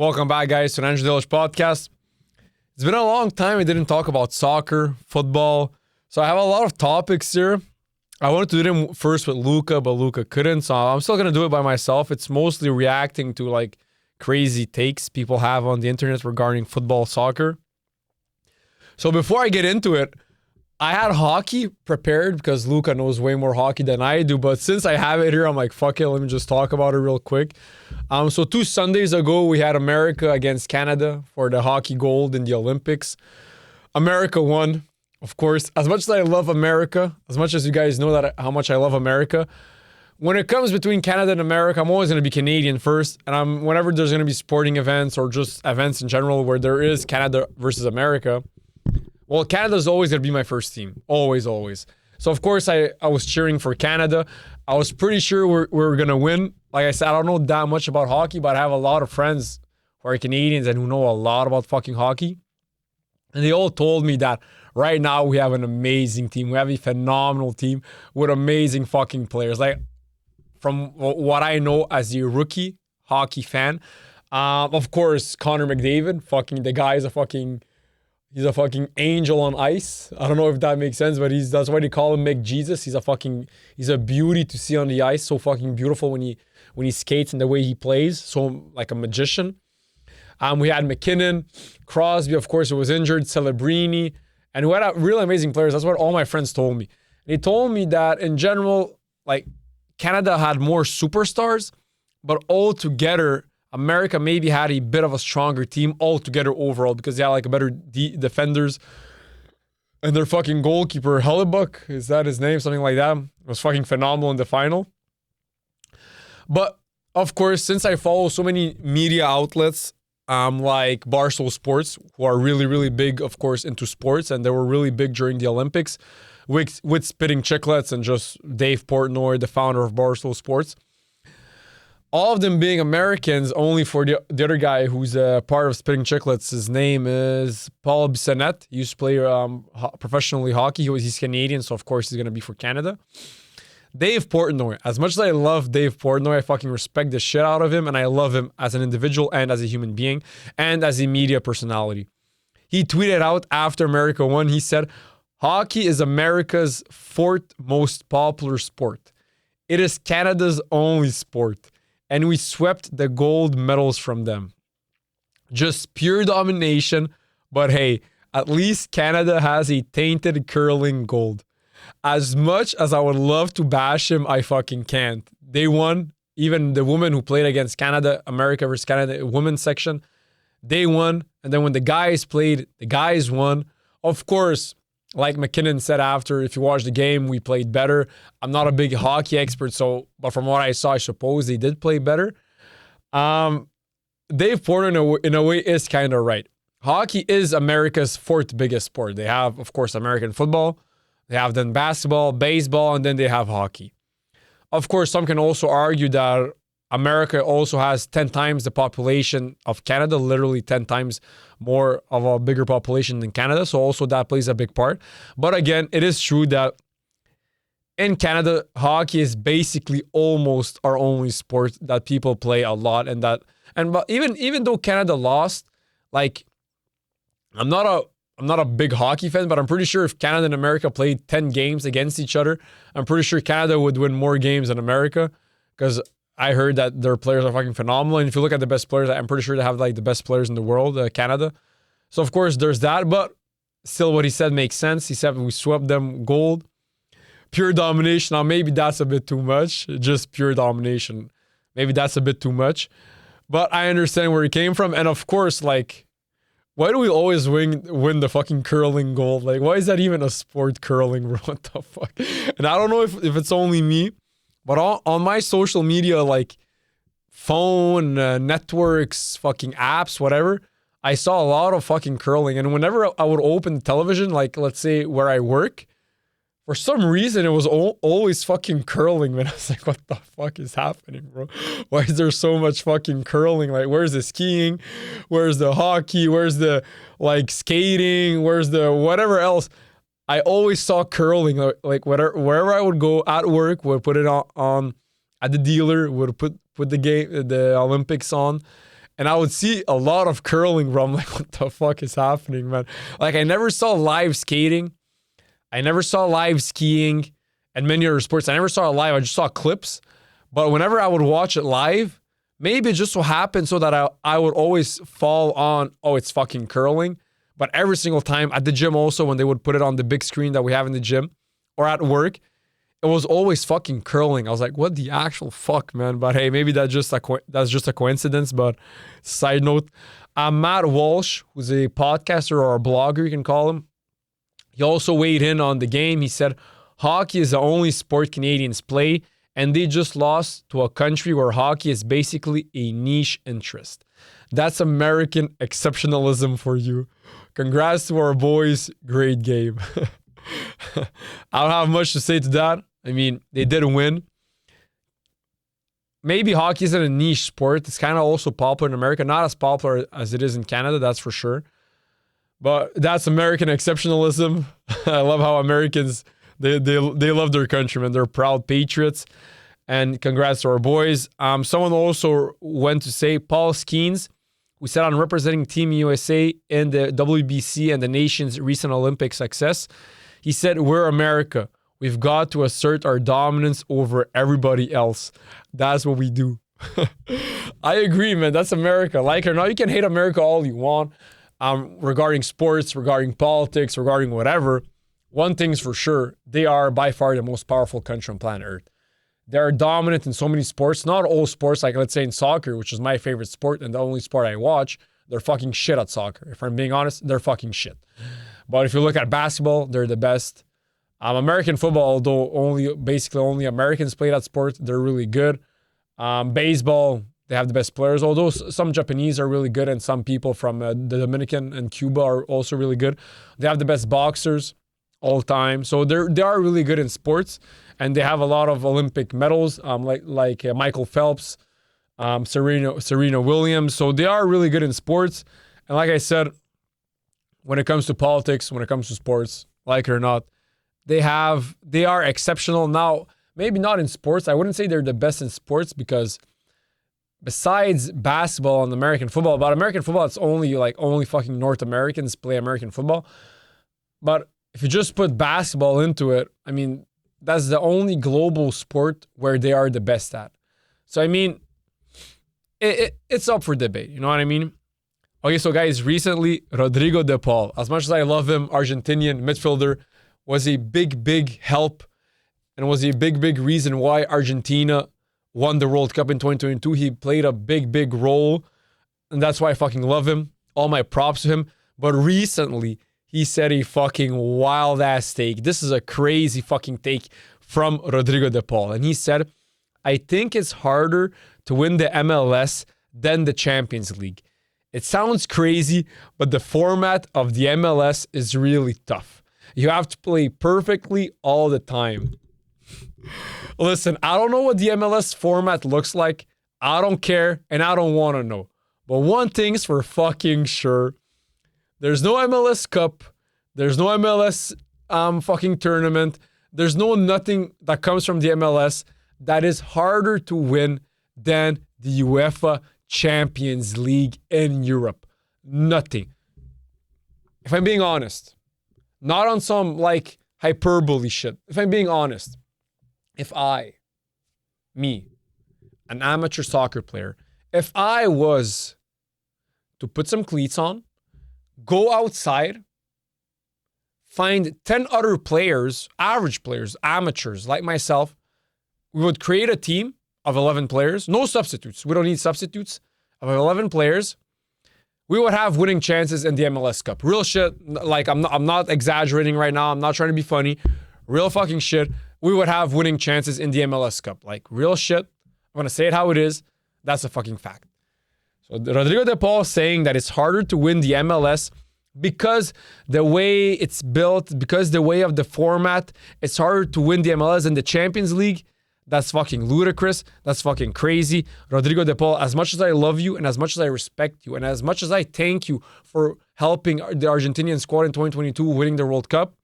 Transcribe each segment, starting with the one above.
Welcome back, guys, to the Andrei Delic Podcast. It's been a long time I didn't talk about soccer, football, so I have a lot of topics here. I wanted to do them first with Luca, but Luca couldn't, so I'm still going to do it by myself. It's mostly reacting to like crazy takes people have on the internet regarding football, soccer. So before I get into it, I had hockey prepared because Luca knows way more hockey than I do, but since I have it here, I'm like, fuck it, let me just talk about it real quick. So 2 Sundays ago, we had America against Canada for the hockey gold in the Olympics. America won, of course. As much as I love America, as much as you guys know that how much I love America, when it comes between Canada and America, I'm always going to be Canadian first. And whenever there's going to be sporting events or just events in general where there is Canada versus America, well, Canada's always going to be my first team. Always, always. So, of course, I was cheering for Canada. I was pretty sure we were going to win. Like I said, I don't know that much about hockey, but I have a lot of friends who are Canadians and who know a lot about fucking hockey. And they all told me that right now we have an amazing team. We have a phenomenal team with amazing fucking players. Like, from what I know as a rookie hockey fan, of course, Connor McDavid, fucking the guy is he's a fucking angel on ice. I don't know if that makes sense, but that's why they call him McJesus. He's a beauty to see on the ice. So fucking beautiful when he skates and the way he plays. So like a magician. We had McKinnon, Crosby, of course, who was injured, Celebrini, and we had really amazing players. That's what all my friends told me. They told me that in general, like Canada had more superstars, but altogether, America maybe had a bit of a stronger team altogether overall because they had like a better defenders. And their fucking goalkeeper, Hellebuck, is that his name? Something like that. Was fucking phenomenal in the final. But, of course, since I follow so many media outlets like Barstool Sports, who are really, really big, of course, into sports, and they were really big during the Olympics, with Spitting Chicklets and just Dave Portnoy, the founder of Barstool Sports, all of them being Americans, only for the other guy who's a part of Spitting Chicklets. His name is Paul Bissonnette. He used to play professionally hockey. He's Canadian, so of course he's going to be for Canada. Dave Portnoy. As much as I love Dave Portnoy, I fucking respect the shit out of him, and I love him as an individual and as a human being and as a media personality. He tweeted out after America won, he said, "Hockey is America's 4th most popular sport. It is Canada's only sport. And we swept the gold medals from them. Just pure domination, but hey, at least Canada has a tainted curling gold. As much as I would love to bash him, I fucking can't. They won. Even the women who played against Canada, America versus Canada, women's section, they won. And then when the guys played, the guys won. Of course, like McKinnon said after, if you watch the game, we played better. I'm not a big hockey expert, but from what I saw, I suppose they did play better. Dave Porter, in a way, is kind of right. Hockey is America's 4th biggest sport. They have, of course, American football. They have then basketball, baseball, and then they have hockey. Of course, some can also argue that America also has 10 times the population of Canada, literally 10 times more of a bigger population than Canada. So also that plays a big part. But again, it is true that in Canada, hockey is basically almost our only sport that people play a lot. But even though Canada lost, like I'm not a big hockey fan, but I'm pretty sure if Canada and America played 10 games against each other, I'm pretty sure Canada would win more games than America because I heard that their players are fucking phenomenal. And if you look at the best players, I'm pretty sure they have like the best players in the world, Canada. So, of course, there's that. But still, what he said makes sense. He said we swept them gold. Pure domination. Now, maybe that's a bit too much. Just pure domination. Maybe that's a bit too much. But I understand where he came from. And, of course, like, why do we always win the fucking curling gold? Like, why is that even a sport, curling? What the fuck? And I don't know if it's only me. But on my social media, like phone, networks, fucking apps, whatever, I saw a lot of fucking curling. And whenever I would open the television, like let's say where I work, for some reason it was always fucking curling. Man, I was like, what the fuck is happening, bro? Why is there so much fucking curling? Like, where's the skiing? Where's the hockey? Where's the like skating? Where's the whatever else? I always saw curling, like wherever I would go at work, would put it on at the dealer, would put the Olympics on, and I would see a lot of curling, bro. I'm like, what the fuck is happening, man? Like, I never saw live skating. I never saw live skiing and many other sports. I never saw it live. I just saw clips. But whenever I would watch it live, maybe it just so happened so that I would always fall on, oh, it's fucking curling. But every single time at the gym also, when they would put it on the big screen that we have in the gym or at work, it was always fucking curling. I was like, what the actual fuck, man? But hey, maybe that's just a coincidence. But side note, Matt Walsh, who's a podcaster or a blogger, you can call him. He also weighed in on the game. He said, hockey is the only sport Canadians play, and they just lost to a country where hockey is basically a niche interest. That's American exceptionalism for you. Congrats to our boys. Great game. I don't have much to say to that. I mean, they did win. Maybe hockey isn't a niche sport. It's kind of also popular in America. Not as popular as it is in Canada, that's for sure. But that's American exceptionalism. I love how Americans, they love their country, man. They're proud patriots. And congrats to our boys. Someone also went to say, Paul Skeens, who said on representing Team USA in the WBC and the nation's recent Olympic success, he said, we're America. We've got to assert our dominance over everybody else. That's what we do. I agree, man. That's America. Like it or not, you can hate America all you want. Regarding sports, regarding politics, regarding whatever, one thing's for sure, they are by far the most powerful country on planet Earth. They're dominant in so many sports, not all sports, like let's say in soccer, which is my favorite sport and the only sport I watch, they're fucking shit at soccer. If I'm being honest, they're fucking shit. But if you look at basketball, they're the best. American football, although basically only Americans play that sport, they're really good. Baseball, they have the best players, although some Japanese are really good and some people from the Dominican and Cuba are also really good. They have the best boxers all time. So they are really good in sports, and they have a lot of Olympic medals, like Michael Phelps, Serena Williams. So they are really good in sports. And like I said, when it comes to politics, when it comes to sports, like it or not, they are exceptional. Now, maybe not in sports. I wouldn't say they're the best in sports because besides basketball and American football, but American football, it's only fucking North Americans play American football. But if you just put basketball into it, I mean, that's the only global sport where they are the best at. So, I mean, it's up for debate. You know what I mean? Okay, so guys, recently, Rodrigo de Paul, as much as I love him, Argentinian midfielder, was a big help and was a big reason why Argentina won the World Cup in 2022. He played a big role, and that's why I fucking love him. All my props to him. But recently, he said a fucking wild-ass take. This is a crazy fucking take from Rodrigo de Paul. And he said, I think it's harder to win the MLS than the Champions League. It sounds crazy, but the format of the MLS is really tough. You have to play perfectly all the time. Listen, I don't know what the MLS format looks like. I don't care, and I don't want to know. But one thing's for fucking sure. There's no MLS Cup. There's no MLS fucking tournament. There's no nothing that comes from the MLS that is harder to win than the UEFA Champions League in Europe. Nothing. If I'm being honest. Not on some like hyperbole shit. If I'm being honest. If me, an amateur soccer player, if I was to put some cleats on, go outside, find 10 other players, average players, amateurs like myself, we would create a team of 11 players, no substitutes. We don't need substitutes. Of 11 players, we would have winning chances in the MLS Cup. Real shit. Like, I'm not exaggerating right now. I'm not trying to be funny. Real fucking shit. We would have winning chances in the MLS Cup. Like, real shit. I'm going to say it how it is. That's a fucking fact. So Rodrigo de Paul saying that it's harder to win the MLS because the way it's built, because the way of the format, it's harder to win the MLS than the Champions League. That's fucking ludicrous. That's fucking crazy. Rodrigo de Paul, as much as I love you and as much as I respect you and as much as I thank you for helping the Argentinian squad in 2022 winning the World Cup,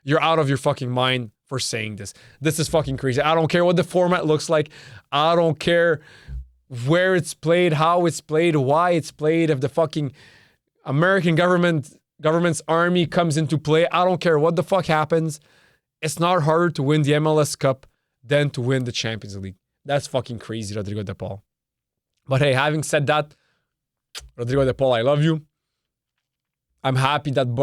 you're out of your fucking mind for saying this. This is fucking crazy. I don't care what the format looks like. I don't care where it's played, how it's played, why it's played, if the fucking American government's army comes into play. I don't care what the fuck happens. It's not harder to win the MLS Cup than to win the Champions League. That's fucking crazy, Rodrigo De Paul. But hey, having said that, Rodrigo De Paul, I love you. I'm happy that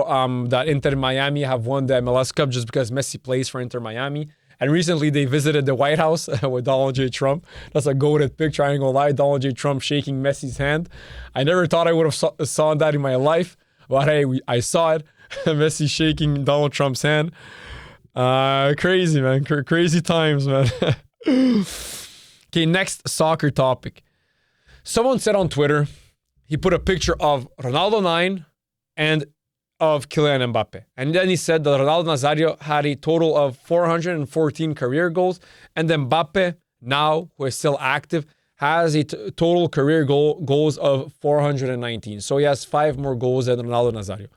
that Inter Miami have won the MLS Cup just because Messi plays for Inter Miami. And recently they visited the White House with Donald J. Trump. That's a goated picture. I ain't gonna lie. Donald J. Trump shaking Messi's hand. I never thought I would have saw that in my life. But hey, I saw it. Messi shaking Donald Trump's hand. Crazy, man. Crazy times, man. Okay, next soccer topic. Someone said on Twitter, he put a picture of Ronaldo 9 and of Kylian Mbappe. And then he said that Ronaldo Nazário had a total of 414 career goals, and then Mbappe, now, who is still active, has a total career goals of 419. So he has 5 more goals than Ronaldo Nazário.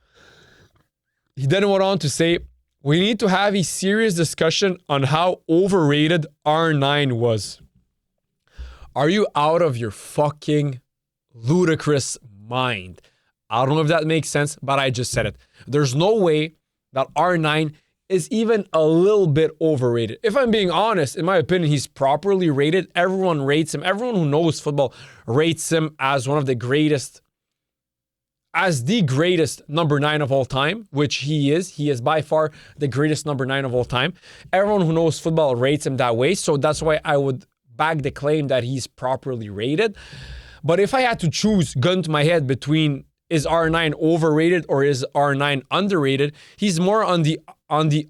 He then went on to say, we need to have a serious discussion on how overrated R9 was. Are you out of your fucking ludicrous mind? I don't know if that makes sense, but I just said it. There's no way that R9 is even a little bit overrated. If I'm being honest, in my opinion, he's properly rated. Everyone rates him. Everyone who knows football rates him as one of the greatest, as the greatest number 9 of all time, which he is. He is by far the greatest number 9 of all time. Everyone who knows football rates him that way. So that's why I would back the claim that he's properly rated. But if I had to choose, gun to my head, between is R9 overrated or is R9 underrated, he's more on the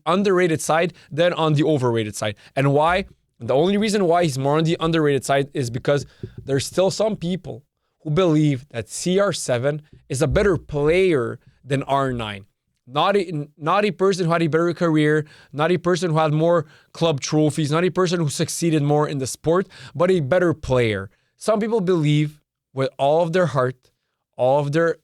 underrated side than on the overrated side. And why? The only reason why he's more on the underrated side is because there's still some people who believe that CR7 is a better player than R9. Not a person who had a better career, not a person who had more club trophies, not a person who succeeded more in the sport, but a better player. Some people believe with all of their heart, all of their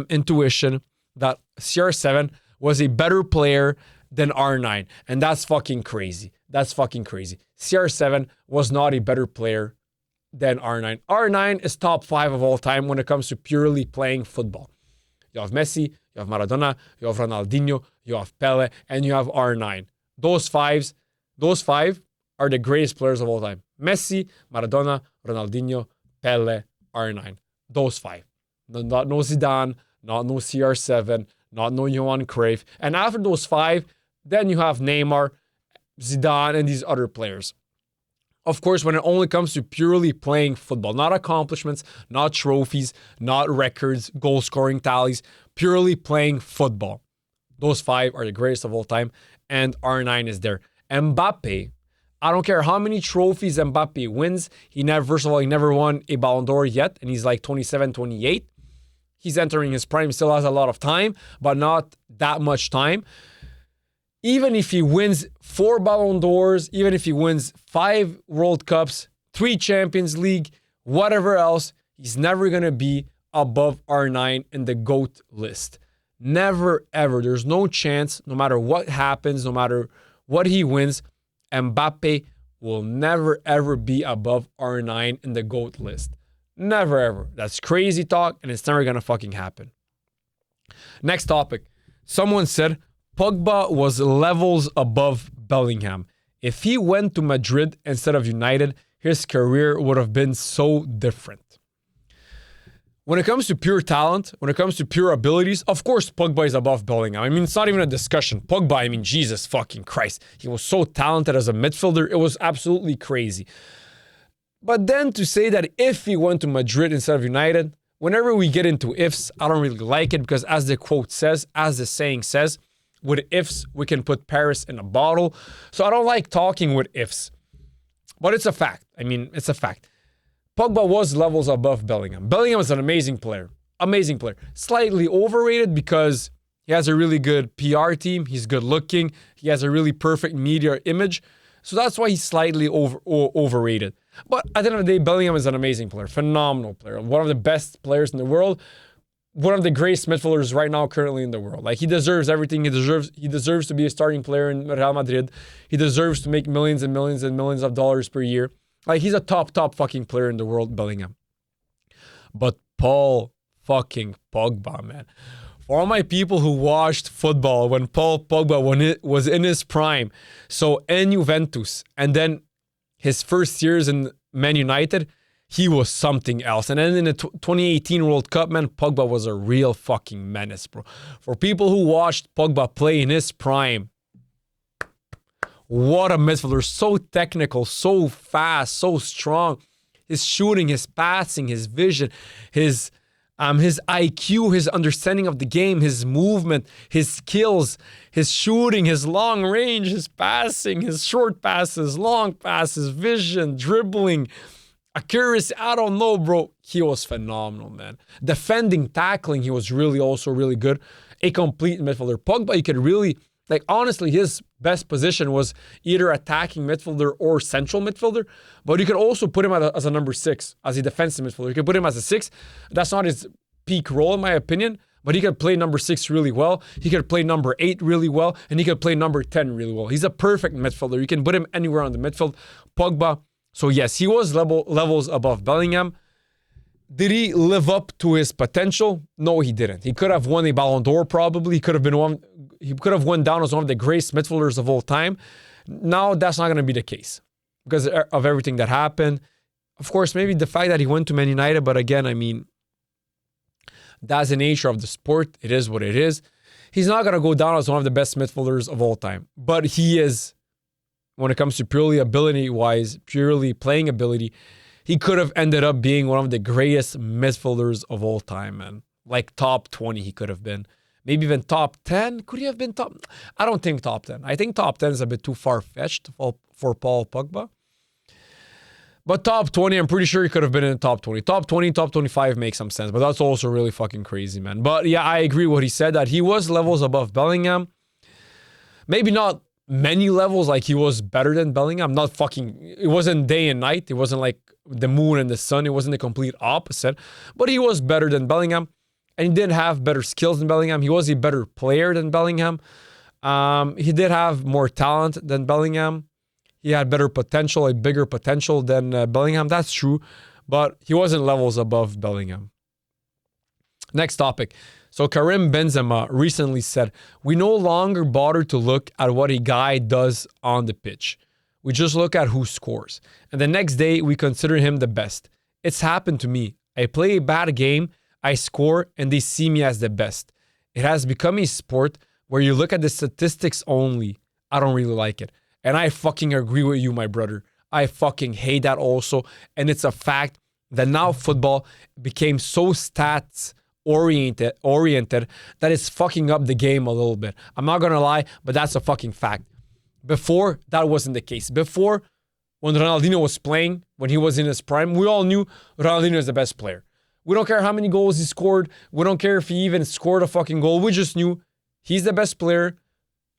intuition, that CR7 was a better player than R9. And that's fucking crazy. That's fucking crazy. CR7 was not a better player than R9. R9 is top 5 of all time when it comes to purely playing football. You have Messi, you have Maradona, you have Ronaldinho, you have Pele, and you have R9. Those five are the greatest players of all time. Messi, Maradona, Ronaldinho, Pele, R9. Those 5. Not no Zidane, not no CR7, not no Johan Cruyff. And after those 5, then you have Neymar, Zidane, and these other players. Of course, when it only comes to purely playing football, not accomplishments, not trophies, not records, goal scoring tallies, purely playing football. Those 5 are the greatest of all time, and R9 is there. Mbappe, I don't care how many trophies Mbappe wins. First of all, he never won a Ballon d'Or yet, and he's like 27, 28. He's entering his prime, still has a lot of time, but not that much time. Even if he wins 4 Ballon d'Ors, even if he wins 5 World Cups, 3 Champions League, whatever else, he's never going to be above R9 in the GOAT list. Never, ever. There's no chance, no matter what happens, no matter what he wins, Mbappe will never, ever be above R9 in the GOAT list. Never, ever. That's crazy talk, and it's never going to fucking happen. Next topic. Someone said Pogba was levels above Bellingham. If he went to Madrid instead of United, his career would have been so different. When it comes to pure talent, when it comes to pure abilities, of course Pogba is above Bellingham. I mean, it's not even a discussion. Pogba, I mean, Jesus fucking Christ. He was so talented as a midfielder. It was absolutely crazy. But then to say that if he went to Madrid instead of United, whenever we get into ifs, I don't really like it because as the quote says, as the saying says, with ifs, we can put Paris in a bottle. So I don't like talking with ifs. But it's a fact. I mean, it's a fact. Pogba was levels above Bellingham. Bellingham is an amazing player. Amazing player. Slightly overrated because he has a really good PR team. He's good looking. He has a really perfect media image. So that's why he's slightly overrated. But at the end of the day, Bellingham is an amazing player. Phenomenal player. One of the best players in the world. One of the greatest midfielders right now currently in the world. Like, he deserves everything. He deserves to be a starting player in Real Madrid. He deserves to make millions and millions and millions of dollars per year. Like, he's a top fucking player in the world, Bellingham. But Paul fucking Pogba, man. For all my people who watched football when Paul Pogba was in his prime, so in Juventus, and then his first years in Man United, he was something else. And then in the 2018 World Cup, man, Pogba was a real fucking menace, bro. For people who watched Pogba play in his prime, what a midfielder. So technical, so fast, so strong. His shooting, his passing, his vision, his IQ, his understanding of the game, his movement, his skills, his shooting, his long range, his passing, his short passes, long passes, vision, dribbling, accuracy. I don't know, bro. He was phenomenal, man. Defending, tackling, he was also really good. A complete midfielder. Pogba, you could really, like, honestly, his best position was either attacking midfielder or central midfielder, but you could also put him as a number 6, as a defensive midfielder. You could put him as a 6. That's not his peak role, in my opinion, but he could play number 6 really well. He could play number 8 really well, and he could play number 10 really well. He's a perfect midfielder. You can put him anywhere on the midfield. Pogba, so yes, he was levels above Bellingham. Did he live up to his potential? No, he didn't. He could have won a Ballon d'Or probably. He could have won down as one of the greatest midfielders of all time. Now, that's not going to be the case because of everything that happened. Of course, maybe the fact that he went to Man United, but again, I mean, that's the nature of the sport. It is what it is. He's not going to go down as one of the best midfielders of all time, but he is, when it comes to purely ability-wise, purely playing ability, he could have ended up being one of the greatest midfielders of all time, man. Like top 20 he could have been. Maybe even top 10. Could he have been top? I don't think top 10. I think top 10 is a bit too far-fetched for Paul Pogba. But top 20, I'm pretty sure he could have been in the top 20. Top 20, top 25 makes some sense. But that's also really fucking crazy, man. But yeah, I agree with what he said, that he was levels above Bellingham. Maybe not many levels, like he was better than Bellingham. Not fucking, it wasn't day and night. It wasn't like the moon and the sun. It wasn't the complete opposite. But he was better than Bellingham. And he did have better skills than Bellingham. He was a better player than Bellingham. He did have more talent than Bellingham. He had better potential, a bigger potential than Bellingham. That's true. But he wasn't levels above Bellingham. Next topic. So Karim Benzema recently said, "We no longer bother to look at what a guy does on the pitch. We just look at who scores. And the next day, we consider him the best. It's happened to me. I play a bad game, I score, and they see me as the best. It has become a sport where you look at the statistics only. I don't really like it. And I fucking agree with you, my brother. I fucking hate that also. And it's a fact that now football became so stats oriented that it's fucking up the game a little bit. I'm not gonna lie, but that's a fucking fact. Before, that wasn't the case. Before, when Ronaldinho was playing, when he was in his prime, we all knew Ronaldinho is the best player. We don't care how many goals he scored. We don't care if he even scored a fucking goal. We just knew he's the best player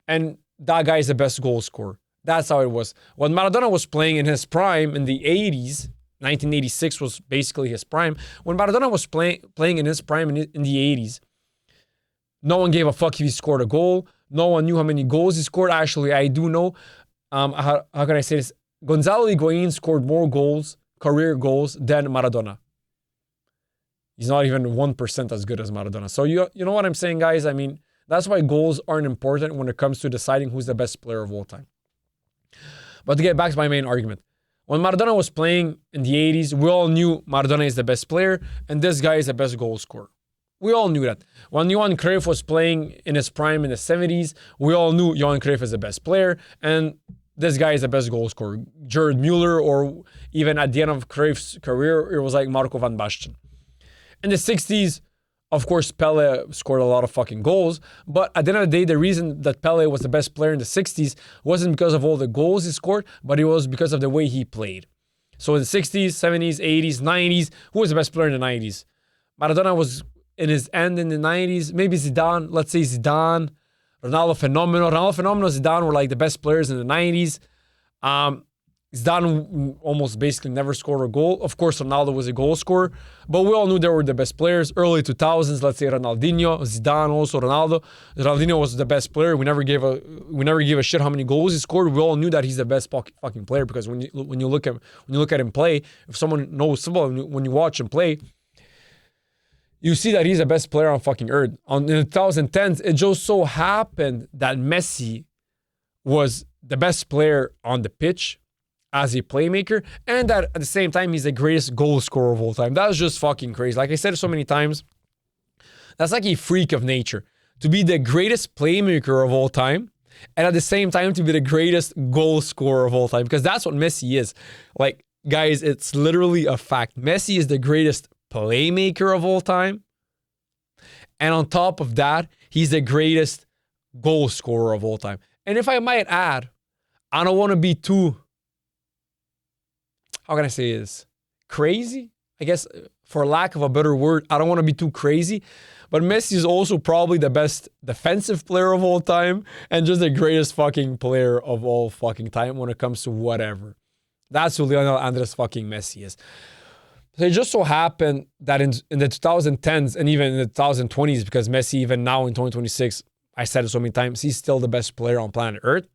and that guy is the best goal scorer. That's how it was. When Maradona was playing in his prime in the 80s, 1986 was basically his prime. When Maradona was playing in his prime in the 80s, no one gave a fuck if he scored a goal. No one knew how many goals he scored. Actually, I do know. How can I say this? Gonzalo Higuain scored more goals, career goals, than Maradona. He's not even 1% as good as Maradona. So you know what I'm saying, guys? I mean, that's why goals aren't important when it comes to deciding who's the best player of all time. But to get back to my main argument. When Maradona was playing in the 80s, we all knew Maradona is the best player and this guy is the best goal scorer. We all knew that. When Johan Cruyff was playing in his prime in the 70s, we all knew Johan Cruyff is the best player and this guy is the best goal scorer. Gerd Müller, or even at the end of Cruyff's career, it was like Marco van Basten. In the 60s, of course, Pele scored a lot of fucking goals. But at the end of the day, the reason that Pele was the best player in the 60s wasn't because of all the goals he scored, but it was because of the way he played. So in the 60s, 70s, 80s, 90s, who was the best player in the 90s? Maradona was in his end in the 90s. Maybe Zidane. Let's say Zidane. Ronaldo Phenomenal, Zidane were like the best players in the 90s. Zidane almost basically never scored a goal. Of course, Ronaldo was a goal scorer, but we all knew they were the best players. Early 2000s, let's say Ronaldinho, Zidane, also Ronaldo. Ronaldinho was the best player. We never gave a shit how many goals he scored. We all knew that he's the best fucking player because when you look at him play, if someone knows football, when you watch him play, you see that he's the best player on fucking earth. In the 2010s, it just so happened that Messi was the best player on the pitch as a playmaker, and that at the same time, he's the greatest goal scorer of all time. That was just fucking crazy. Like I said so many times, that's like a freak of nature. To be the greatest playmaker of all time, and at the same time, to be the greatest goal scorer of all time, because that's what Messi is. Like, guys, it's literally a fact. Messi is the greatest playmaker of all time, and on top of that, he's the greatest goal scorer of all time. And if I might add, I don't want to be too, how can I say this? Crazy? I guess, for lack of a better word, I don't want to be too crazy. But Messi is also probably the best defensive player of all time and just the greatest fucking player of all fucking time when it comes to whatever. That's who Lionel Andres fucking Messi is. So it just so happened that in the 2010s and even in the 2020s, because Messi even now in 2026, I said it so many times, he's still the best player on planet Earth.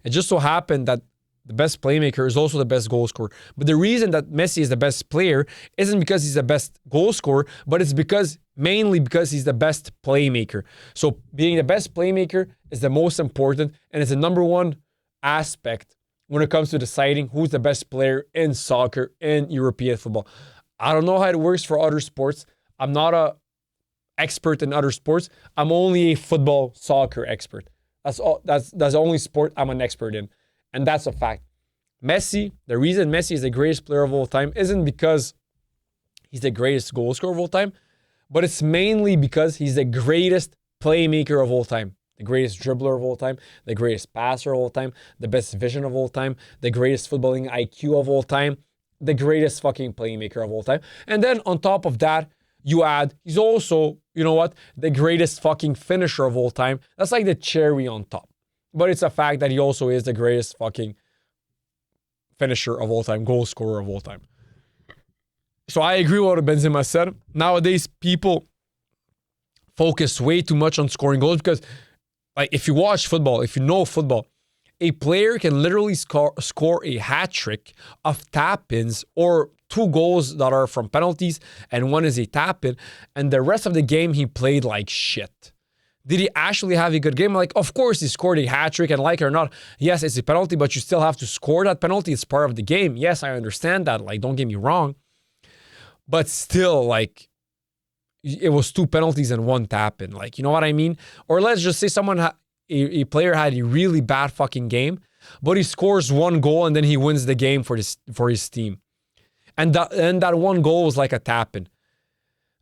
It just so happened that the best playmaker is also the best goal scorer. But the reason that Messi is the best player isn't because he's the best goal scorer, but it's mainly because he's the best playmaker. So being the best playmaker is the most important, and it's the number one aspect when it comes to deciding who's the best player in soccer, in European football. I don't know how it works for other sports. I'm not an expert in other sports. I'm only a football, soccer expert. That's the only sport I'm an expert in. And that's a fact. Messi, the reason Messi is the greatest player of all time isn't because he's the greatest goal scorer of all time, but it's mainly because he's the greatest playmaker of all time, the greatest dribbler of all time, the greatest passer of all time, the best vision of all time, the greatest footballing IQ of all time, the greatest fucking playmaker of all time. And then on top of that, you add, he's also, you know what, the greatest fucking finisher of all time. That's like the cherry on top. But it's a fact that he also is the greatest fucking finisher of all time, goal scorer of all time. So I agree with what Benzema said. Nowadays, people focus way too much on scoring goals because, like, if you watch football, if you know football, a player can literally score a hat trick of tap-ins or 2 goals that are from penalties and 1 is a tap-in, and the rest of the game he played like shit. Did he actually have a good game? Like, of course he scored a hat trick, and like it or not, yes, it's a penalty, but you still have to score that penalty. It's part of the game. Yes, I understand that. Like, don't get me wrong. But still, like, it was 2 penalties and 1 tap-in. Like, you know what I mean? Or let's just say a player had a really bad fucking game, but he scores 1 goal and then he wins the game for his team. And that 1 goal was like a tap-in.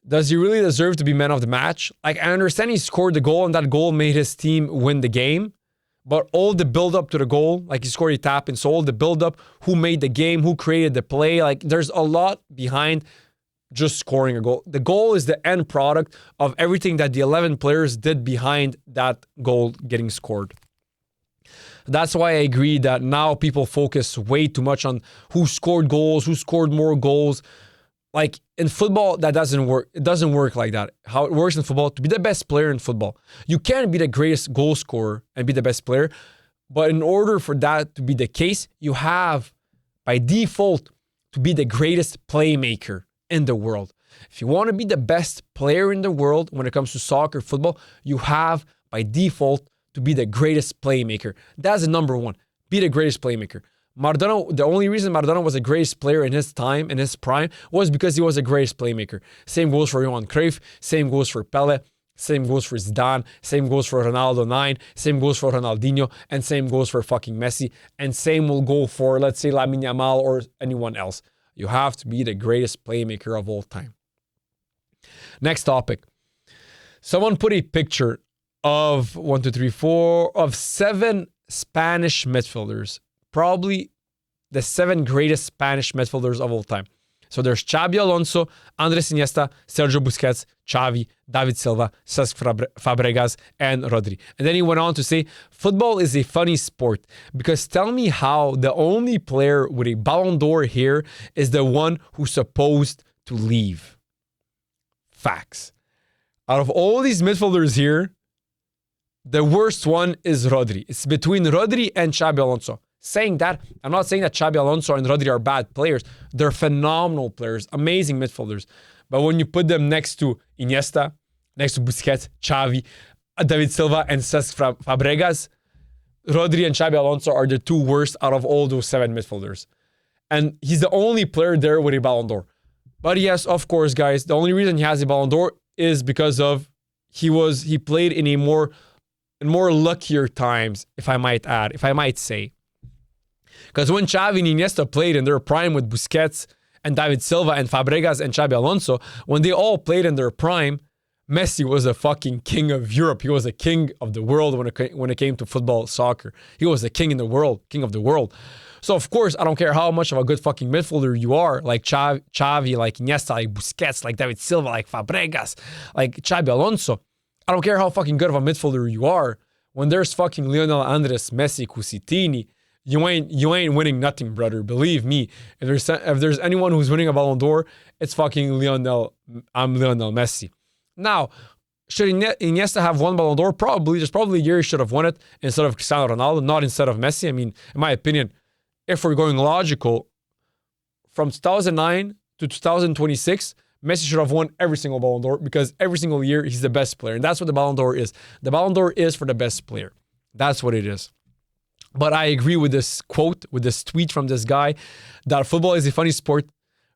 Does he really deserve to be man of the match? Like, I understand he scored the goal and that goal made his team win the game, but all the build-up to the goal, like he scored a tap-in, so all the build-up, who made the game, who created the play, like there's a lot behind just scoring a goal. The goal is the end product of everything that the 11 players did behind that goal getting scored. That's why I agree that now people focus way too much on who scored goals, who scored more goals. Like, in football, that doesn't work. It doesn't work like that. How it works in football, to be the best player in football, you can't be the greatest goal scorer and be the best player. But in order for that to be the case, you have, by default, to be the greatest playmaker in the world. If you want to be the best player in the world when it comes to soccer, football, you have, by default, to be the greatest playmaker. That's the number one. Be the greatest playmaker. Maradona, the only reason Maradona was the greatest player in his time, in his prime, was because he was the greatest playmaker. Same goes for Johan Cruyff, same goes for Pele, same goes for Zidane, same goes for Ronaldo 9, same goes for Ronaldinho, and same goes for fucking Messi, and same will go for, let's say, Lamine Yamal or anyone else. You have to be the greatest playmaker of all time. Next topic. Someone put a picture of 7 Spanish midfielders. Probably the 7 greatest Spanish midfielders of all time. So there's Xabi Alonso, Andres Iniesta, Sergio Busquets, Xavi, David Silva, Cesc Fabregas, and Rodri. And then he went on to say, football is a funny sport because tell me how the only player with a Ballon d'Or here is the one who's supposed to leave. Facts. Out of all these midfielders here, the worst one is Rodri. It's between Rodri and Xabi Alonso. Saying that, I'm not saying that Xabi Alonso and Rodri are bad players. They're phenomenal players, amazing midfielders. But when you put them next to Iniesta, next to Busquets, Xavi, David Silva, and Cesc Fabregas, Rodri and Xabi Alonso are the two worst out of all those 7 midfielders. And he's the only player there with a Ballon d'Or. But yes, of course, guys, the only reason he has a Ballon d'Or is because of he played in more luckier times, if I might say. Because when Xavi and Iniesta played in their prime with Busquets and David Silva and Fabregas and Xabi Alonso, when they all played in their prime, Messi was a fucking king of Europe. He was a king of the world when it came to football, soccer. He was the king of the world. So of course, I don't care how much of a good fucking midfielder you are, like Xavi, like Iniesta, like Busquets, like David Silva, like Fabregas, like Xabi Alonso. I don't care how fucking good of a midfielder you are. When there's fucking Lionel Andres, Messi, Cusitini, you ain't winning nothing, brother. Believe me. If there's anyone who's winning a Ballon d'Or, it's fucking Lionel Messi. Now, should Iniesta have won Ballon d'Or? Probably. There's probably a year he should have won it instead of Cristiano Ronaldo, not instead of Messi. I mean, in my opinion, if we're going logical, from 2009 to 2026, Messi should have won every single Ballon d'Or because every single year he's the best player. And that's what the Ballon d'Or is. The Ballon d'Or is for the best player. That's what it is. But I agree with this quote, with this tweet from this guy, that football is a funny sport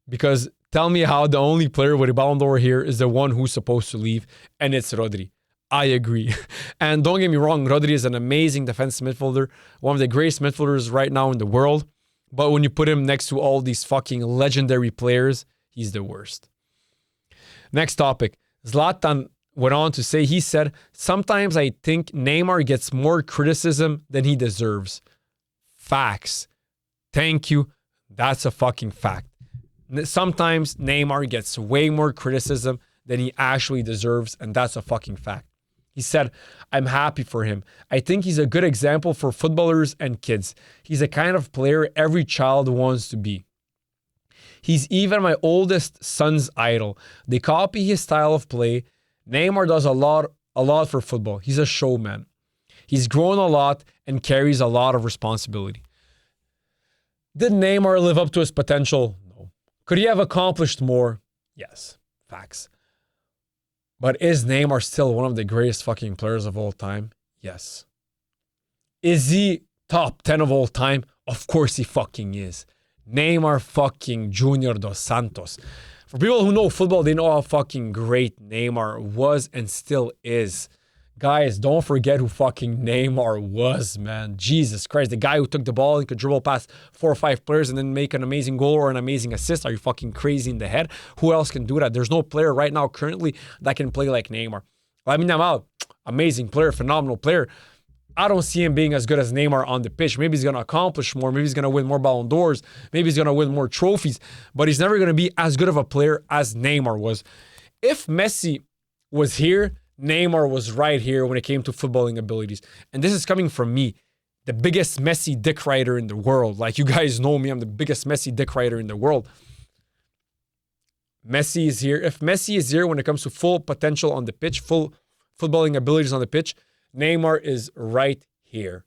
because tell me how the only player with a Ballon d'Or here is the one who's supposed to leave, and it's Rodri. I agree. And don't get me wrong, Rodri is an amazing defensive midfielder, one of the greatest midfielders right now in the world. But when you put him next to all these fucking legendary players, he's the worst. Next topic. Zlatan went on to say, he said, sometimes I think Neymar gets more criticism than he deserves. Facts. Thank you. That's a fucking fact. Sometimes Neymar gets way more criticism than he actually deserves, and that's a fucking fact. He said, I'm happy for him. I think he's a good example for footballers and kids. He's the kind of player every child wants to be. He's even my oldest son's idol. They copy his style of play. Neymar does a lot for football. He's a showman. He's grown a lot and carries a lot of responsibility. Did Neymar live up to his potential? No. Could he have accomplished more? Yes. Facts. But is Neymar still one of the greatest fucking players of all time? Yes. Is he top 10 of all time? Of course he fucking is. Neymar fucking Junior dos Santos. For people who know football, they know how fucking great Neymar was and still is. Guys, don't forget who fucking Neymar was, man. Jesus Christ. The guy who took the ball and could dribble past 4 or 5 players and then make an amazing goal or an amazing assist. Are you fucking crazy in the head? Who else can do that? There's no player right now currently that can play like Neymar. Lamine Yamal, amazing player, phenomenal player. I don't see him being as good as Neymar on the pitch. Maybe he's going to accomplish more. Maybe he's going to win more Ballon d'Ors. Maybe he's going to win more trophies. But he's never going to be as good of a player as Neymar was. If Messi was here, Neymar was right here when it came to footballing abilities. And this is coming from me, the biggest Messi dick rider in the world. Like, you guys know me, I'm the biggest Messi dick rider in the world. Messi is here. If Messi is here when it comes to full potential on the pitch, full footballing abilities on the pitch, Neymar is right here.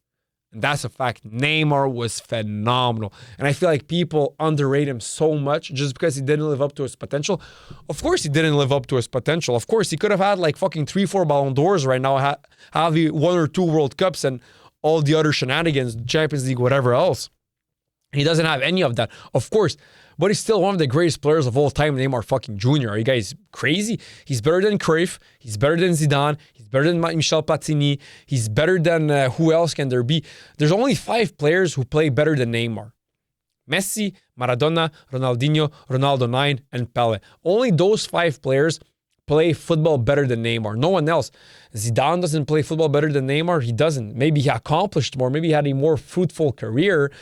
And that's a fact. Neymar was phenomenal. And I feel like people underrate him so much just because he didn't live up to his potential. Of course he didn't live up to his potential. Of course he could have had like fucking 3-4 Ballon d'Ors right now, have 1 or 2 World Cups and all the other shenanigans, Champions League, whatever else. He doesn't have any of that, of course. But he's still one of the greatest players of all time, Neymar fucking Jr. Are you guys crazy? He's better than Cruyff. He's better than Zidane. He's better than Michel Platini. He's better than who else can there be? There's only 5 players who play better than Neymar. Messi, Maradona, Ronaldinho, Ronaldo 9, and Pele. Only those 5 players play football better than Neymar. No one else. Zidane doesn't play football better than Neymar. He doesn't. Maybe he accomplished more. Maybe he had a more fruitful career,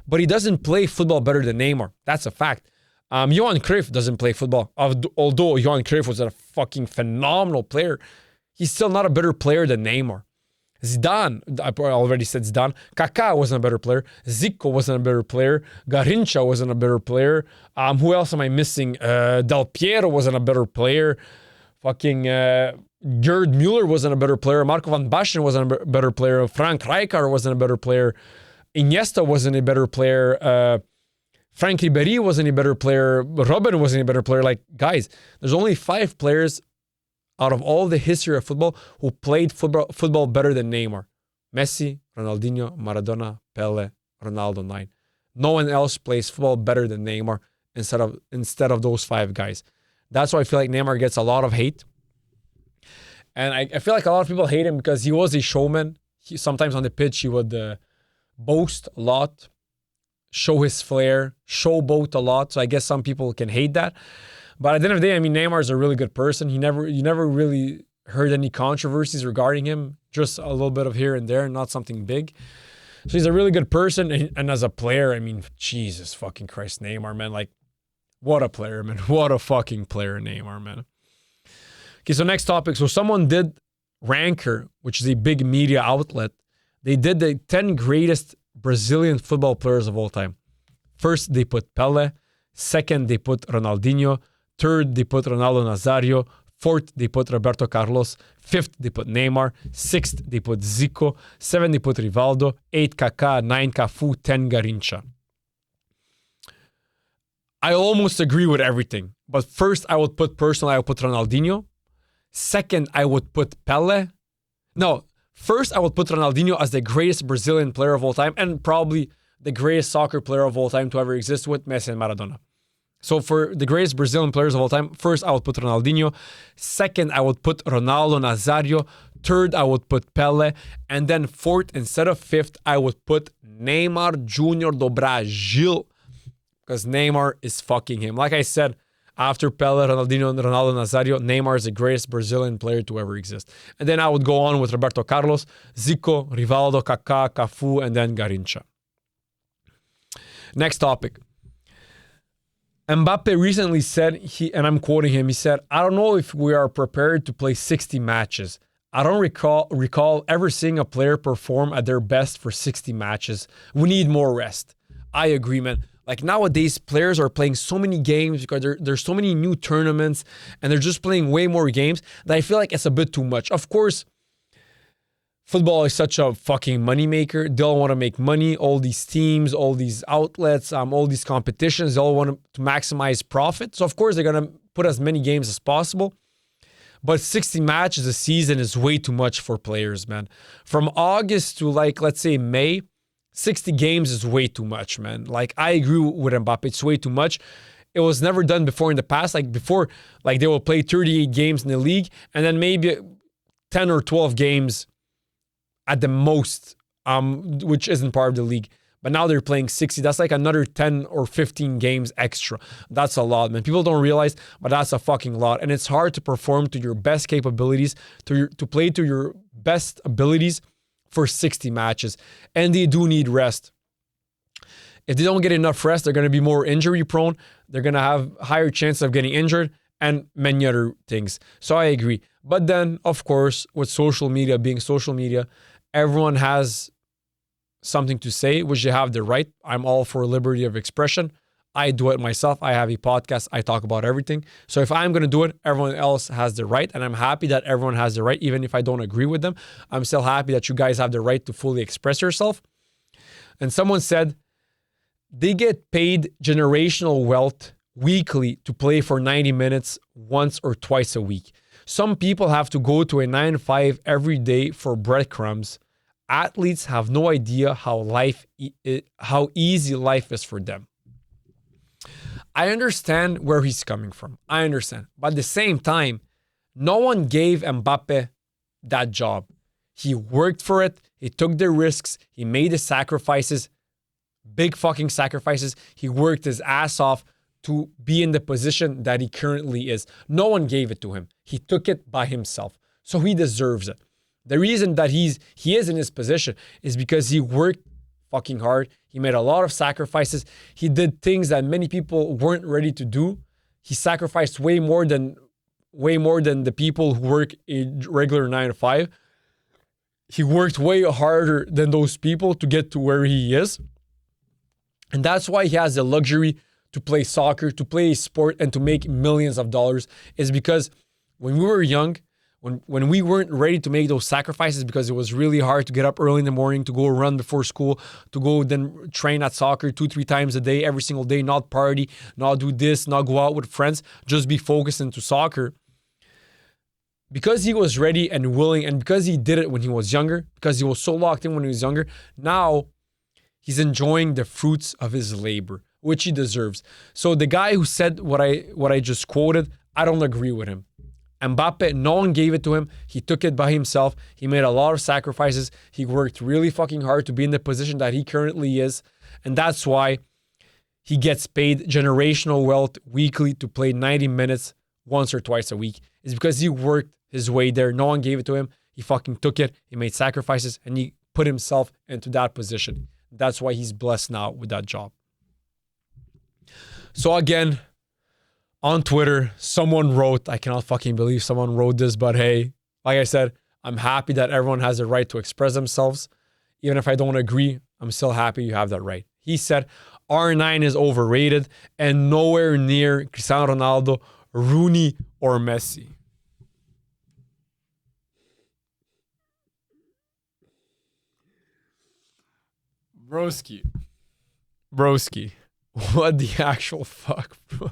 but he doesn't play football better than Neymar. That's a fact. Johan Cruyff doesn't play football. Although Johan Cruyff was a fucking phenomenal player, he's still not a better player than Neymar. Zidane, I already said Zidane. Kaká wasn't a better player. Zico wasn't a better player. Garrincha wasn't a better player. Who else am I missing? Del Piero wasn't a better player. Fucking Gerd Müller wasn't a better player. Marco van Basten wasn't a better player. Frank Rijkaard wasn't a better player. Iniesta wasn't a better player. Frank Ribéry wasn't a better player. Robben wasn't a better player. Like, guys, there's only 5 players out of all the history of football who played football better than Neymar. Messi, Ronaldinho, Maradona, Pele, Ronaldo 9. No one else plays football better than Neymar instead of those 5 guys. That's why I feel like Neymar gets a lot of hate. And I feel like a lot of people hate him because he was a showman. Sometimes on the pitch, he would boast a lot, show his flair, showboat a lot. So I guess some people can hate that. But at the end of the day, I mean, Neymar is a really good person. You never really heard any controversies regarding him. Just a little bit of here and there, not something big. So he's a really good person. And as a player, I mean, Jesus fucking Christ, Neymar, man. Like, what a player, man. What a fucking player, Neymar, man. Okay, so next topic. So someone did Ranker, which is a big media outlet. They did the 10 greatest Brazilian football players of all time. First, they put Pele. Second, they put Ronaldinho. Third, they put Ronaldo Nazário. Fourth, they put Roberto Carlos. Fifth, they put Neymar. Sixth, they put Zico. 7, they put Rivaldo. 8, Kaká. 9, Cafu. 10, Garrincha. I almost agree with everything. But first, I would put Ronaldinho. Second, I would put Pele. No, first, I would put Ronaldinho as the greatest Brazilian player of all time and probably the greatest soccer player of all time to ever exist with Messi and Maradona. So for the greatest Brazilian players of all time, first I would put Ronaldinho. Second, I would put Ronaldo Nazário. Third, I would put Pele. And then fourth, instead of fifth, I would put Neymar Jr. do Brasil. Because Neymar is fucking him. Like I said, after Pele, Ronaldinho, and Ronaldo Nazário, Neymar is the greatest Brazilian player to ever exist. And then I would go on with Roberto Carlos, Zico, Rivaldo, Kaká, Cafu, and then Garrincha. Next topic. Mbappe recently said, and I'm quoting him, he said, "I don't know if we are prepared to play 60 matches. I don't recall ever seeing a player perform at their best for 60 matches. We need more rest." I agree, man. Like nowadays, players are playing so many games because there's so many new tournaments and they're just playing way more games that I feel like it's a bit too much. Of course, football is such a fucking moneymaker. They all want to make money. All these teams, all these outlets, all these competitions, they all want to maximize profit. So of course they're going to put as many games as possible. But 60 matches a season is way too much for players, man. From August to let's say May, 60 games is way too much, man. Like I agree with Mbappe, it's way too much. It was never done before in the past. Like before, they will play 38 games in the league and then maybe 10 or 12 games at the most, which isn't part of the league. But now they're playing 60. That's like another 10 or 15 games extra. That's a lot, man. People don't realize, but that's a fucking lot. And it's hard to perform to your best capabilities, to play to your best abilities for 60 matches. And they do need rest. If they don't get enough rest, they're going to be more injury prone. They're going to have higher chance of getting injured and many other things. So I agree. But then, of course, with social media being social media, everyone has something to say, which they have the right. I'm all for liberty of expression. I do it myself. I have a podcast. I talk about everything. So if I'm going to do it, everyone else has the right. And I'm happy that everyone has the right, even if I don't agree with them. I'm still happy that you guys have the right to fully express yourself. And someone said they get paid generational wealth weekly to play for 90 minutes once or twice a week. Some people have to go to a 9-to-5 every day for breadcrumbs. Athletes have no idea how easy life is for them. I understand where he's coming from. I understand. But at the same time, no one gave Mbappe that job. He worked for it. He took the risks. He made the sacrifices. Big fucking sacrifices. He worked his ass off to be in the position that he currently is. No one gave it to him. He took it by himself. So he deserves it. The reason that he is in his position is because he worked fucking hard. He made a lot of sacrifices. He did things that many people weren't ready to do. He sacrificed way more than the people who work a regular 9 to 5. He worked way harder than those people to get to where he is. And that's why he has the luxury to play soccer, to play a sport, and to make millions of dollars, is because when we were young, when we weren't ready to make those sacrifices because it was really hard to get up early in the morning, to go run before school, to go then train at soccer 2-3 times a day, every single day, not party, not do this, not go out with friends, just be focused into soccer. Because he was ready and willing, and because he did it when he was younger, because he was so locked in when he was younger, now he's enjoying the fruits of his labor, which he deserves. So the guy who said what I just quoted, I don't agree with him. Mbappe, no one gave it to him. He took it by himself. He made a lot of sacrifices. He worked really fucking hard to be in the position that he currently is. And that's why he gets paid generational wealth weekly to play 90 minutes once or twice a week. It's because he worked his way there. No one gave it to him. He fucking took it. He made sacrifices and he put himself into that position. That's why he's blessed now with that job. So again, on Twitter, someone wrote, I cannot fucking believe someone wrote this, but hey, like I said, I'm happy that everyone has the right to express themselves. Even if I don't agree, I'm still happy you have that right. He said, R9 is overrated and nowhere near Cristiano Ronaldo, Rooney, or Messi. Broski, what the actual fuck, bro?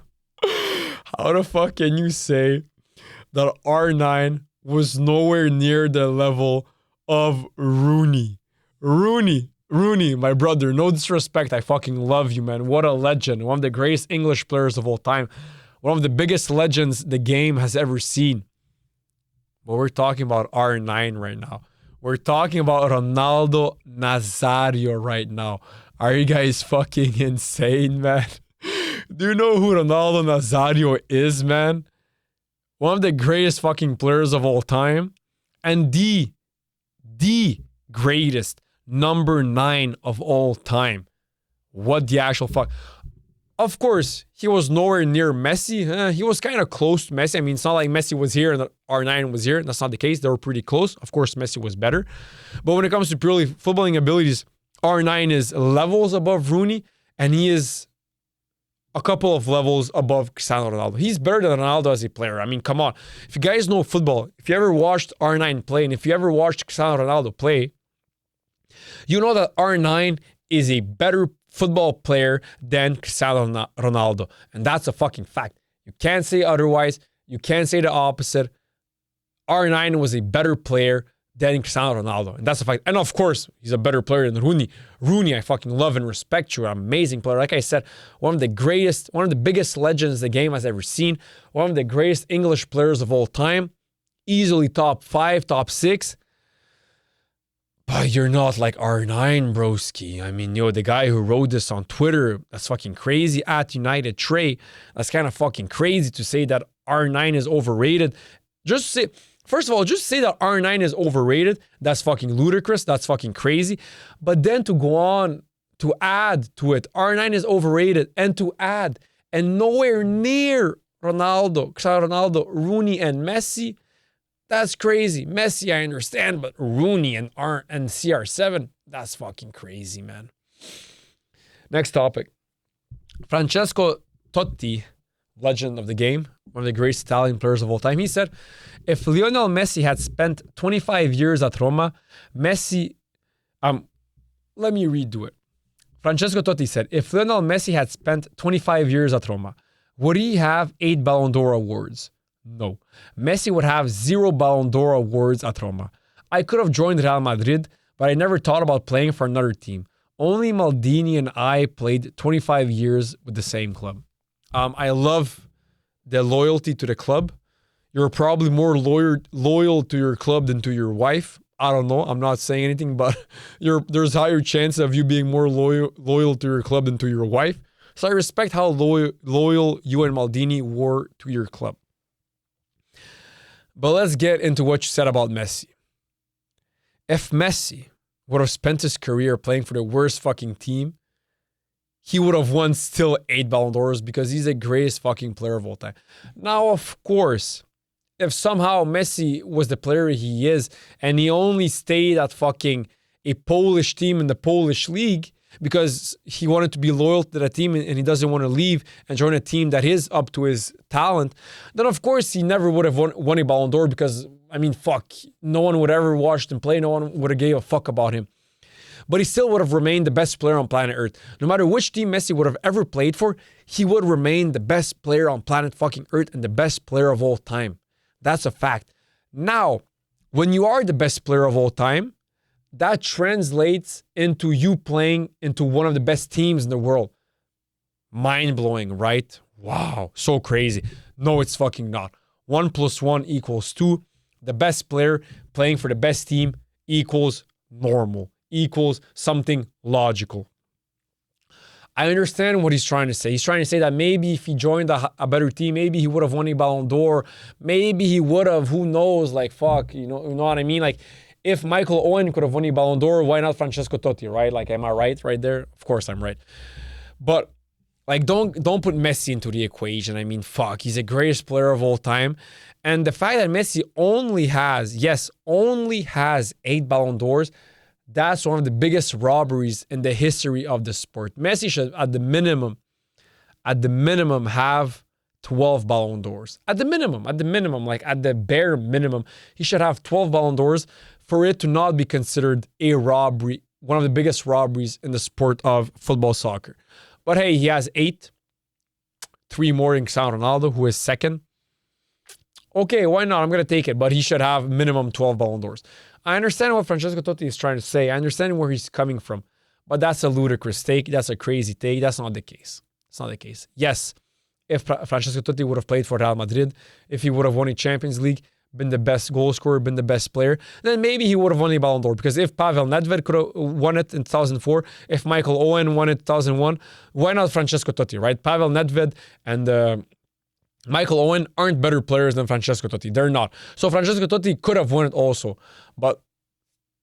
How the fuck can you say that R9 was nowhere near the level of Rooney? Rooney, my brother, no disrespect. I fucking love you, man. What a legend. One of the greatest English players of all time. One of the biggest legends the game has ever seen. But we're talking about R9 right now. We're talking about Ronaldo Nazário right now. Are you guys fucking insane, man? Do you know who Ronaldo Nazário is, man? One of the greatest fucking players of all time. And the greatest number 9 of all time. What the actual fuck? Of course, he was nowhere near Messi. He was kind of close to Messi. I mean, it's not like Messi was here and R9 was here. That's not the case. They were pretty close. Of course, Messi was better. But when it comes to purely footballing abilities, R9 is levels above Rooney, and he is a couple of levels above Cristiano Ronaldo. He's better than Ronaldo as a player. I mean, come on. If you guys know football, if you ever watched R9 play, and if you ever watched Cristiano Ronaldo play, you know that R9 is a better football player than Cristiano Ronaldo. And that's a fucking fact. You can't say otherwise. You can't say the opposite. R9 was a better player than Cristiano Ronaldo. And that's a fact. And of course, he's a better player than Rooney. Rooney, I fucking love and respect you. An amazing player. Like I said, one of the biggest legends the game has ever seen. One of the greatest English players of all time. Easily top 5, top 6. But you're not like R9, broski. I mean, the guy who wrote this on Twitter, that's fucking crazy. At United Trey, that's kind of fucking crazy to say that R9 is overrated. First of all, just say that R9 is overrated. That's fucking ludicrous. That's fucking crazy. But then to go on to add to it, R9 is overrated, and to add, and nowhere near Ronaldo, Cristiano Ronaldo, Rooney, and Messi. That's crazy. Messi, I understand, but Rooney and CR7, that's fucking crazy, man. Next topic. Francesco Totti, legend of the game, one of the greatest Italian players of all time. He said, if Lionel Messi had spent 25 years at Roma, let me redo it. Francesco Totti said, if Lionel Messi had spent 25 years at Roma, would he have 8 Ballon d'Or awards? No. Messi would have 0 Ballon d'Or awards at Roma. I could have joined Real Madrid, but I never thought about playing for another team. Only Maldini and I played 25 years with the same club. I love the loyalty to the club. You're probably more loyal to your club than to your wife. I don't know. I'm not saying anything, but there's higher chance of you being more loyal to your club than to your wife. So I respect how loyal you and Maldini were to your club. But let's get into what you said about Messi. If Messi would have spent his career playing for the worst fucking team, he would have won still 8 Ballon d'Ors because he's the greatest fucking player of all time. Now, of course, if somehow Messi was the player he is and he only stayed at fucking a Polish team in the Polish league because he wanted to be loyal to the team and he doesn't want to leave and join a team that is up to his talent, then of course he never would have won a Ballon d'Or because, I mean, fuck, no one would ever watch him play, no one would have gave a fuck about him. But he still would have remained the best player on planet Earth. No matter which team Messi would have ever played for, he would remain the best player on planet fucking Earth and the best player of all time. That's a fact. Now, when you are the best player of all time, that translates into you playing into one of the best teams in the world. Mind-blowing, right? Wow, so crazy. No, it's fucking not. 1 + 1 = 2. The best player playing for the best team equals normal, equals something logical. I understand what he's trying to say. He's trying to say that maybe if he joined a better team, maybe he would have won a Ballon d'Or. Maybe he would have, who knows, like, fuck, you know what I mean? Like, if Michael Owen could have won a Ballon d'Or, why not Francesco Totti, right? Like, am I right there? Of course I'm right. But, like, don't put Messi into the equation. I mean, fuck, he's the greatest player of all time. And the fact that Messi only has 8 Ballon d'Ors, that's one of the biggest robberies in the history of the sport. Messi should, at the minimum, have 12 Ballon d'Ors. At the minimum, like at the bare minimum, he should have 12 Ballon d'Ors for it to not be considered a robbery, one of the biggest robberies in the sport of football soccer. But hey, he has 8. 3 more in Cristiano Ronaldo, who is second. Okay, why not? I'm going to take it. But he should have minimum 12 Ballon d'Ors. I understand what Francesco Totti is trying to say. I understand where he's coming from. But that's a ludicrous take. That's a crazy take. That's not the case. It's not the case. Yes, if Francesco Totti would have played for Real Madrid, if he would have won a Champions League, been the best goal scorer, been the best player, then maybe he would have won a Ballon d'Or. Because if Pavel Nedved could have won it in 2004, if Michael Owen won it in 2001, why not Francesco Totti, right? Pavel Nedved and Michael Owen aren't better players than Francesco Totti. They're not. So Francesco Totti could have won it also. But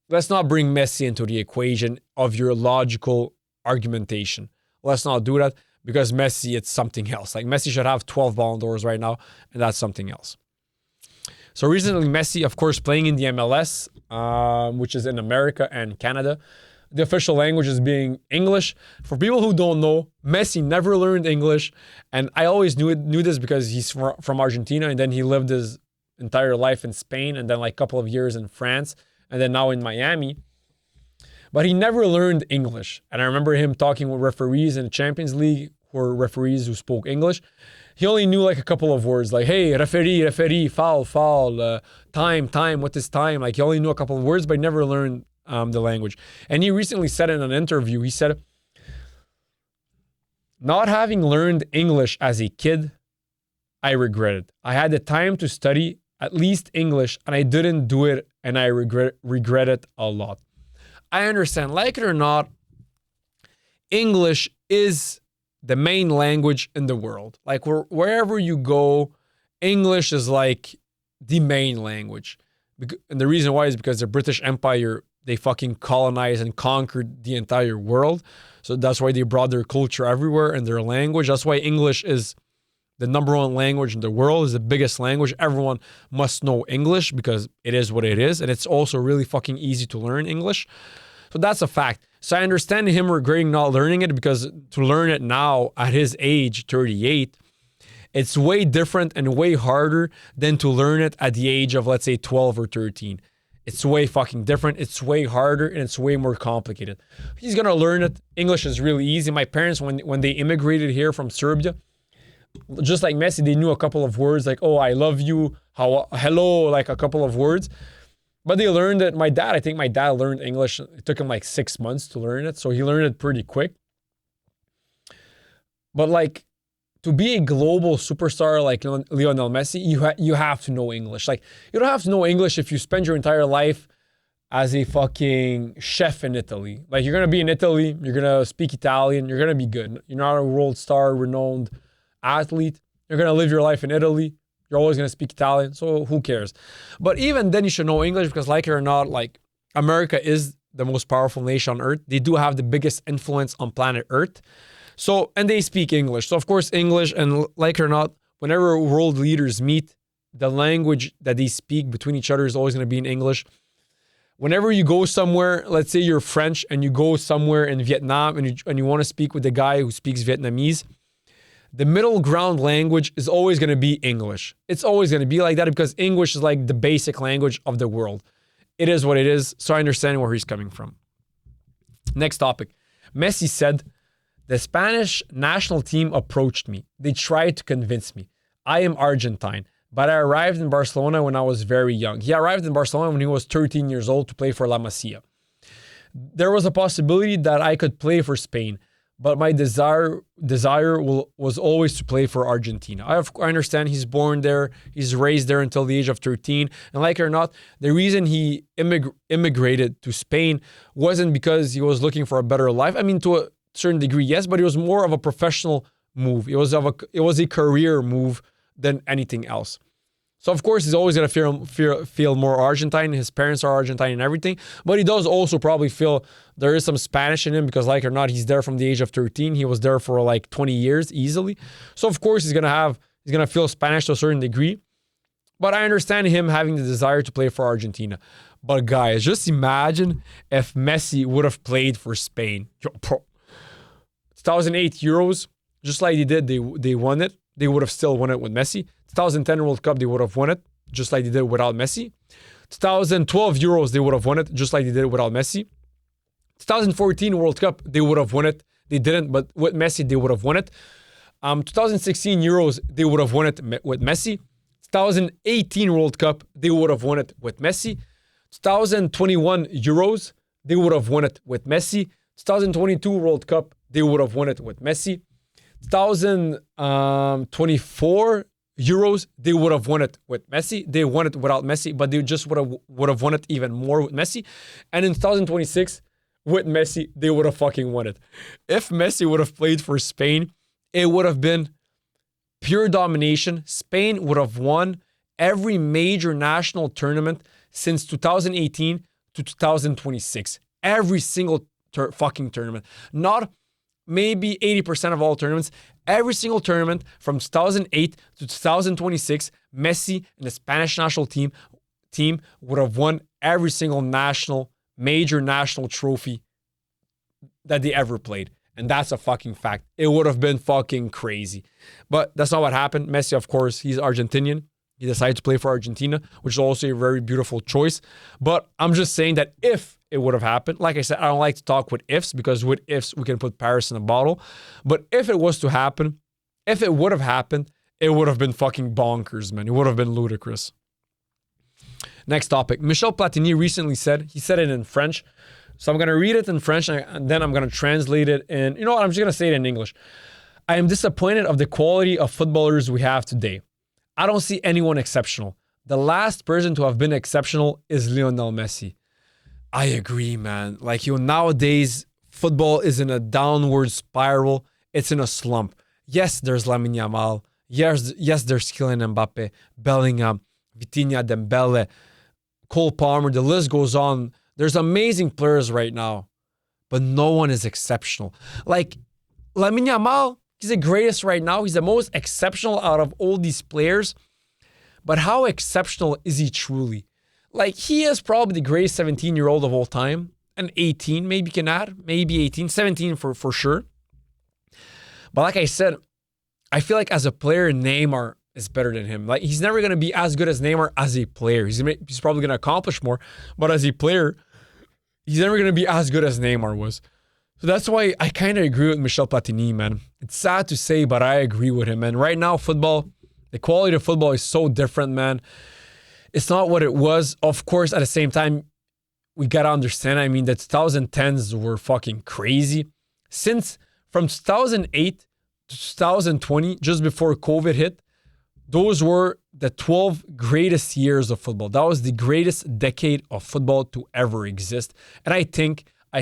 let's not bring Messi into the equation of your logical argumentation. Let's not do that because Messi, it's something else. Like Messi should have 12 Ballon d'Ors right now, and that's something else. So recently, Messi, of course, playing in the MLS, which is in America and Canada. The official language is being English. For people who don't know, Messi never learned English. And I always knew this because he's from Argentina. And then he lived his entire life in Spain. And then like a couple of years in France. And then now in Miami. But he never learned English. And I remember him talking with referees in the Champions League who were referees who spoke English. He only knew like a couple of words like, hey, referee, foul, time, what is time? Like he only knew a couple of words, but he never learned the language. And he recently said in an interview, he said, not having learned English as a kid, I regret it. I had the time to study at least English and I didn't do it and I regret it a lot. I understand, like it or not, English is the main language in the world. Like wherever you go, English is like the main language. And the reason why is because the British Empire, they fucking colonized and conquered the entire world. So that's why they brought their culture everywhere and their language. That's why English is the number one language in the world, is the biggest language. Everyone must know English because it is what it is. And it's also really fucking easy to learn English. So that's a fact. So I understand him regretting not learning it because to learn it now at his age, 38, it's way different and way harder than to learn it at the age of, let's say, 12 or 13. It's way fucking different. It's way harder and it's way more complicated. He's going to learn it. English is really easy. My parents, when they immigrated here from Serbia, just like Messi, they knew a couple of words like, oh, I love you, hello, like a couple of words. But they learned it. I think my dad learned English. It took him like 6 months to learn it. So he learned it pretty quick. But like, to be a global superstar like Lionel Messi, you have to know English. Like, you don't have to know English if you spend your entire life as a fucking chef in Italy. Like, you're going to be in Italy, you're going to speak Italian, you're going to be good. You're not a world star, renowned athlete. You're going to live your life in Italy. You're always going to speak Italian, so who cares? But even then, you should know English because, like it or not, like, America is the most powerful nation on earth. They do have the biggest influence on planet Earth. So, and they speak English. So, of course, English, and like it or not, whenever world leaders meet, the language that they speak between each other is always going to be in English. Whenever you go somewhere, let's say you're French and you go somewhere in Vietnam and you want to speak with the guy who speaks Vietnamese, the middle ground language is always going to be English. It's always going to be like that because English is like the basic language of the world. It is what it is, so I understand where he's coming from. Next topic. Messi said, the Spanish national team approached me. They tried to convince me. I am Argentine, but I arrived in Barcelona when I was very young. He arrived in Barcelona when he was 13 years old to play for La Masia. There was a possibility that I could play for Spain, but my desire was always to play for Argentina. I understand he's born there, he's raised there until the age of 13. And like it or not, the reason he immigrated to Spain wasn't because he was looking for a better life. I mean, to a certain degree, yes, but it was more of a professional move. It was a career move than anything else. So of course, he's always going to feel more Argentine. His parents are Argentine and everything. But he does also probably feel there is some Spanish in him because like it or not, he's there from the age of 13. He was there for like 20 years easily. So of course, he's going to feel Spanish to a certain degree. But I understand him having the desire to play for Argentina. But guys, just imagine if Messi would have played for Spain. 2008 Euros, just like they did, they won it. They would have still won it with Messi. 2010 World Cup, they would have won it, just like they did without Messi. 2012 Euros, they would have won it, just like they did without Messi. 2014 World Cup, they would have won it. They didn't, but with Messi, they would have won it. 2016 Euros, they would have won it with Messi. 2018 World Cup, they would have won it with Messi. 2021 Euros, they would have won it with Messi. 2022 World Cup, they would have won it with Messi. 2024 Euros, they would have won it with Messi. They won it without Messi, but they just would have won it even more with Messi. And in 2026, with Messi, they would have fucking won it. If Messi would have played for Spain, it would have been pure domination. Spain would have won every major national tournament since 2018 to 2026. Every single fucking tournament. Not maybe 80% of all tournaments. Every single tournament from 2008 to 2026, Messi and the Spanish national team would have won every single major national trophy that they ever played. And that's a fucking fact. It would have been fucking crazy. But that's not what happened. Messi, of course, he's Argentinian. He decided to play for Argentina, which is also a very beautiful choice. But I'm just saying that if it would have happened, like I said, I don't like to talk with ifs because with ifs, we can put Paris in a bottle. But if it was to happen, if it would have happened, it would have been fucking bonkers, man. It would have been ludicrous. Next topic. Michel Platini recently said, he said it in French. So I'm going to read it in French and then I'm going to translate it in, you know what, I'm just going to say it in English. I am disappointed of the quality of footballers we have today. I don't see anyone exceptional. The last person to have been exceptional is Lionel Messi. I agree, man. Like, nowadays, football is in a downward spiral. It's in a slump. Yes, there's Lamine Yamal. Yes, there's Kylian Mbappe, Bellingham, Vitinha, Dembele, Cole Palmer. The list goes on. There's amazing players right now, but no one is exceptional. Like, Lamine Yamal, he's the greatest right now. He's the most exceptional out of all these players. But how exceptional is he truly? Like, he is probably the greatest 17-year-old of all time. And 18, maybe can add. Maybe 18. 17 for sure. But like I said, I feel like as a player, Neymar is better than him. Like, he's never going to be as good as Neymar as a player. He's probably going to accomplish more. But as a player, he's never going to be as good as Neymar was. So that's why I kind of agree with Michel Platini, man. It's sad to say, but I agree with him, man. Right now, football, the quality of football is so different, man. It's not what it was. Of course, at the same time, we got to understand, I mean, the 2010s were fucking crazy. From 2008 to 2020, just before COVID hit, those were the 12 greatest years of football. That was the greatest decade of football to ever exist. And I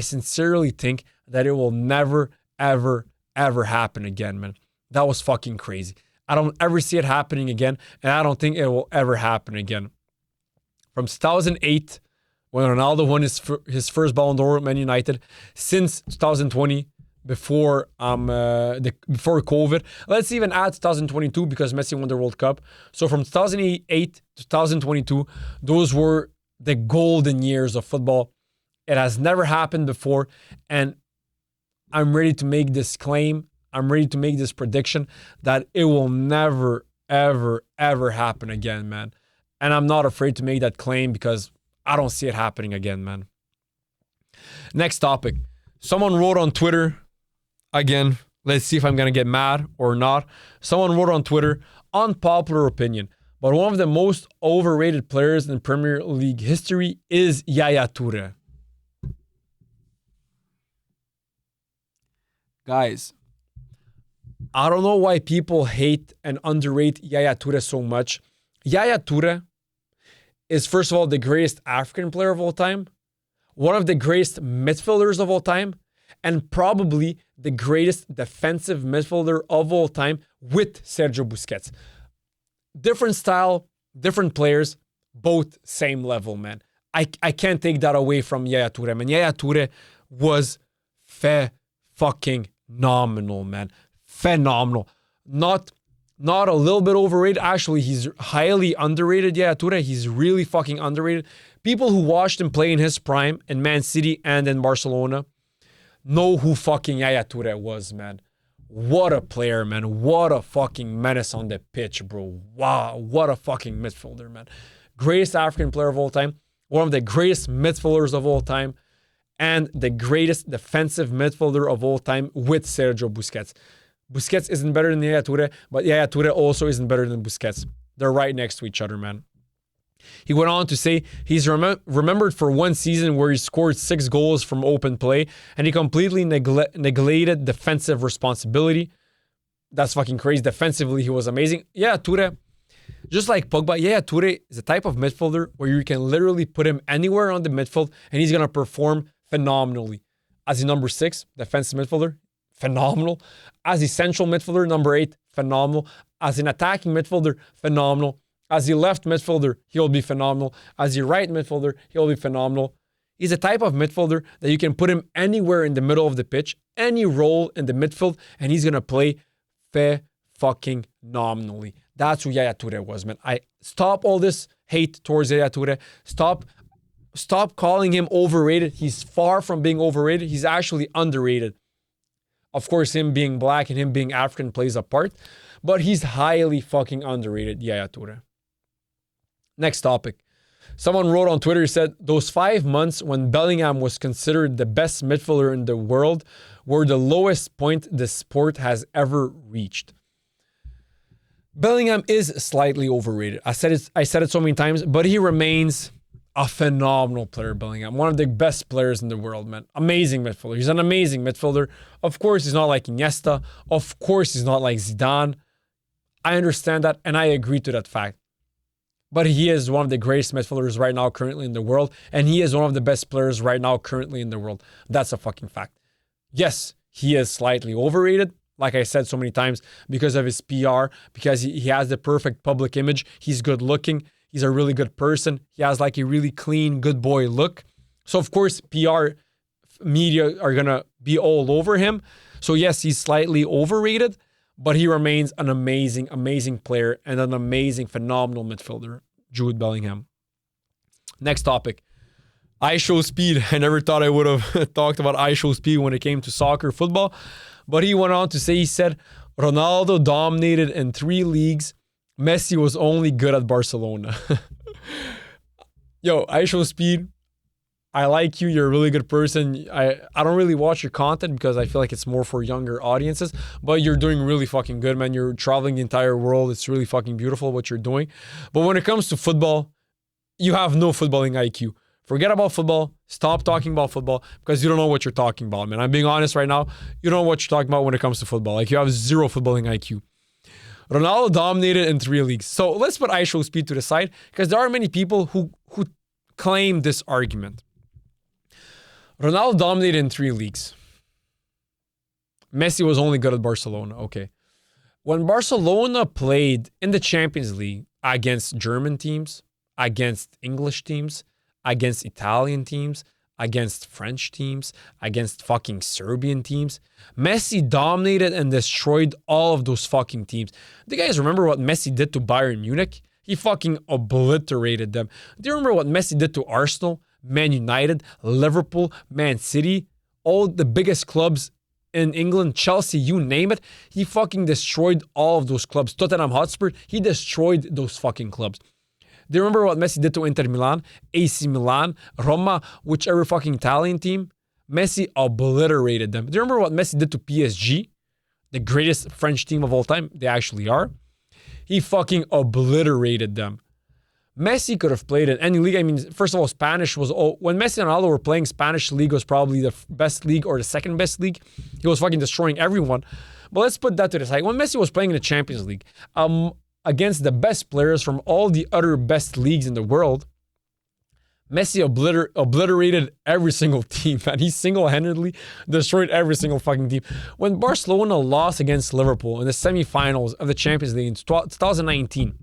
sincerely think that it will never, ever, ever happen again, man. That was fucking crazy. I don't ever see it happening again, and I don't think it will ever happen again. From 2008 when Ronaldo won his first Ballon d'Or with Man United since 2020, before COVID. Let's even add 2022 because Messi won the World Cup. So from 2008 to 2022, those were the golden years of football. It has never happened before, and I'm ready to make this claim. I'm ready to make this prediction that it will never, ever, ever happen again, man. And I'm not afraid to make that claim because I don't see it happening again, man. Next topic. Someone wrote on Twitter, again, let's see if I'm going to get mad or not. Someone wrote on Twitter, unpopular opinion, but one of the most overrated players in Premier League history is Yaya Toure. Guys, I don't know why people hate and underrate Yaya Toure so much. Yaya Toure is, first of all, the greatest African player of all time, one of the greatest midfielders of all time, and probably the greatest defensive midfielder of all time with Sergio Busquets. Different style, different players, both same level, man. I can't take that away from Yaya Toure, man. Yaya Toure was fucking phenomenal, man. Phenomenal. Not a little bit overrated. Actually, he's highly underrated. Yaya Toure, he's really fucking underrated. People who watched him play in his prime in Man City and in Barcelona know who fucking Yaya Toure was, man. What a player, man. What a fucking menace on the pitch, bro. Wow, what a fucking midfielder, man. Greatest African player of all time. One of the greatest midfielders of all time. And the greatest defensive midfielder of all time with Sergio Busquets. Busquets isn't better than Yaya Toure, but Yaya Toure also isn't better than Busquets. They're right next to each other, man. He went on to say he's remembered for one season where he scored 6 goals from open play and he completely neglected defensive responsibility. That's fucking crazy. Defensively, he was amazing. Yaya Toure, just like Pogba, Yaya Toure is a type of midfielder where you can literally put him anywhere on the midfield and he's going to perform phenomenally. As a number 6, defensive midfielder, phenomenal. As a central midfielder, number 8, phenomenal. As an attacking midfielder, phenomenal. As a left midfielder, he'll be phenomenal. As a right midfielder, he'll be phenomenal. He's a type of midfielder that you can put him anywhere in the middle of the pitch, any role in the midfield, and he's going to play fucking nominally. That's who Yaya Toure was, man. Stop all this hate towards Yaya Toure. Stop calling him overrated. He's far from being overrated. He's actually underrated. Of course, him being black and him being African plays a part, but he's highly fucking underrated, Yaya Toure. Next topic. Someone wrote on Twitter, said, those 5 months when Bellingham was considered the best midfielder in the world were the lowest point the sport has ever reached. Bellingham is slightly overrated. I said it so many times, but he remains a phenomenal player, Bellingham. One of the best players in the world, man. Amazing midfielder. He's an amazing midfielder. Of course, he's not like Iniesta. Of course, he's not like Zidane. I understand that, and I agree to that fact. But he is one of the greatest midfielders right now currently in the world, and he is one of the best players right now currently in the world. That's a fucking fact. Yes, he is slightly overrated, like I said so many times, because of his PR, because he has the perfect public image. He's good looking. He's a really good person. He has like a really clean, good boy look. So of course, PR media are going to be all over him. So yes, he's slightly overrated, but he remains an amazing, amazing player and an amazing, phenomenal midfielder, Jude Bellingham. Next topic. iShowSpeed. I never thought I would have talked about iShowSpeed when it came to soccer, football. But he went on to say, he said, Ronaldo dominated in 3 leagues. Messi was only good at Barcelona. Yo, iShowSpeed, I like you. You're a really good person. I don't really watch your content because I feel like it's more for younger audiences, but you're doing really fucking good, man. You're traveling the entire world. It's really fucking beautiful what you're doing. But when it comes to football, you have no footballing IQ. Forget about football. Stop talking about football because you don't know what you're talking about, man. I'm being honest right now. You don't know what you're talking about when it comes to football. Like, you have zero footballing IQ. Ronaldo dominated in 3 leagues. So let's put iShowSpeed to the side because there are many people who claim this argument. Ronaldo dominated in 3 leagues. Messi was only good at Barcelona. Okay. When Barcelona played in the Champions League against German teams, against English teams, against Italian teams, against French teams, against fucking Serbian teams. Messi dominated and destroyed all of those fucking teams. Do you guys remember what Messi did to Bayern Munich? He fucking obliterated them. Do you remember what Messi did to Arsenal, Man United, Liverpool, Man City, all the biggest clubs in England, Chelsea, you name it? He fucking destroyed all of those clubs. Tottenham Hotspur, he destroyed those fucking clubs. Do you remember what Messi did to Inter Milan, AC Milan, Roma, whichever fucking Italian team? Messi obliterated them. Do you remember what Messi did to PSG, the greatest French team of all time? They actually are. He fucking obliterated them. Messi could have played in any league. I mean, first of all, Spanish was... when Messi and Ronaldo were playing, Spanish league was probably the best league or the second best league. He was fucking destroying everyone. But let's put that to the side. When Messi was playing in the Champions League, against the best players from all the other best leagues in the world, Messi obliterated every single team, and he single-handedly destroyed every single fucking team. When Barcelona lost against Liverpool in the semifinals of the Champions League in 2019,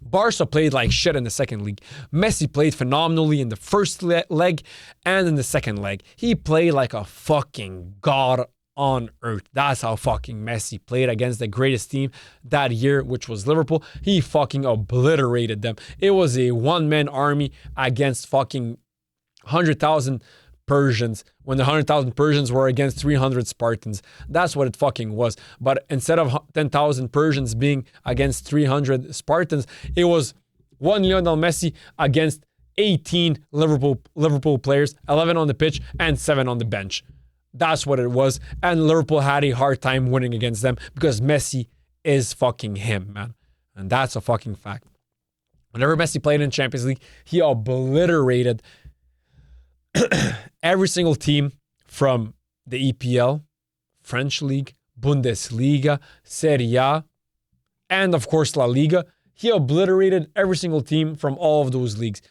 Barca played like shit in the second leg. Messi played phenomenally in the first leg and in the second leg. He played like a fucking god on earth. That's how fucking Messi played against the greatest team that year, which was Liverpool. He fucking obliterated them. It was a one-man army against fucking 100,000 Persians, when the 100,000 Persians were against 300 Spartans. That's what it fucking was. But instead of 10,000 Persians being against 300 Spartans, it was one Lionel Messi against 18 Liverpool players, 11 on the pitch and 7 on the bench. That's what it was. And Liverpool had a hard time winning against them because Messi is fucking him, man. And that's a fucking fact. Whenever Messi played in Champions League, he obliterated every single team from the EPL, French League, Bundesliga, Serie A, and of course La Liga. He obliterated every single team from all of those leagues.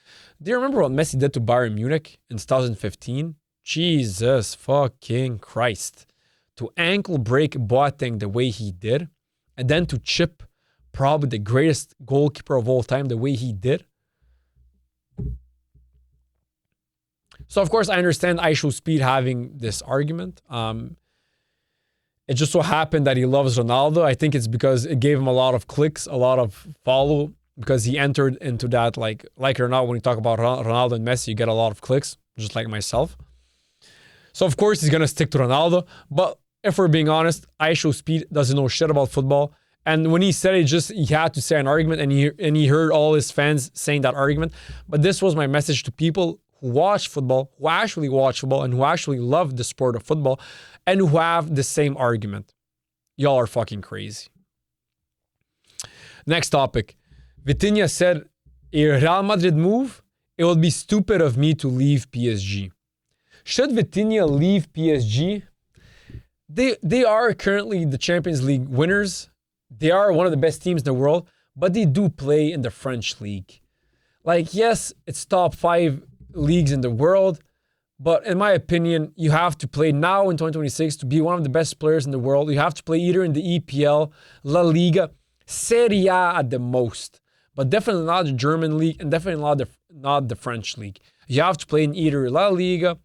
Do you remember what Messi did to Bayern Munich in 2015? Jesus fucking Christ. To ankle break Boateng the way he did, and then to chip probably the greatest goalkeeper of all time the way he did. So of course I understand iShowSpeed having this argument. It just so happened that he loves Ronaldo. I think it's because it gave him a lot of clicks, a lot of follow, because he entered into that, like it or not, when you talk about Ronaldo and Messi, you get a lot of clicks, just like myself. So of course he's going to stick to Ronaldo. But if we're being honest, iShowSpeed doesn't know shit about football. And when he said it, he had to say an argument, and he heard all his fans saying that argument. But this was my message to people who watch football, who actually watch football, and who actually love the sport of football, and who have the same argument. Y'all are fucking crazy. Next topic. Vitinha said, a Real Madrid move, it would be stupid of me to leave PSG. Should Vitinha leave PSG? They are currently the Champions League winners. They are one of the best teams in the world, but they do play in the French league. Like, yes, it's top 5 leagues in the world, but in my opinion, you have to play now in 2026 to be one of the best players in the world. You have to play either in the EPL, La Liga, Serie A at the most, but definitely not the German league and definitely not the French league. You have to play in either La Liga,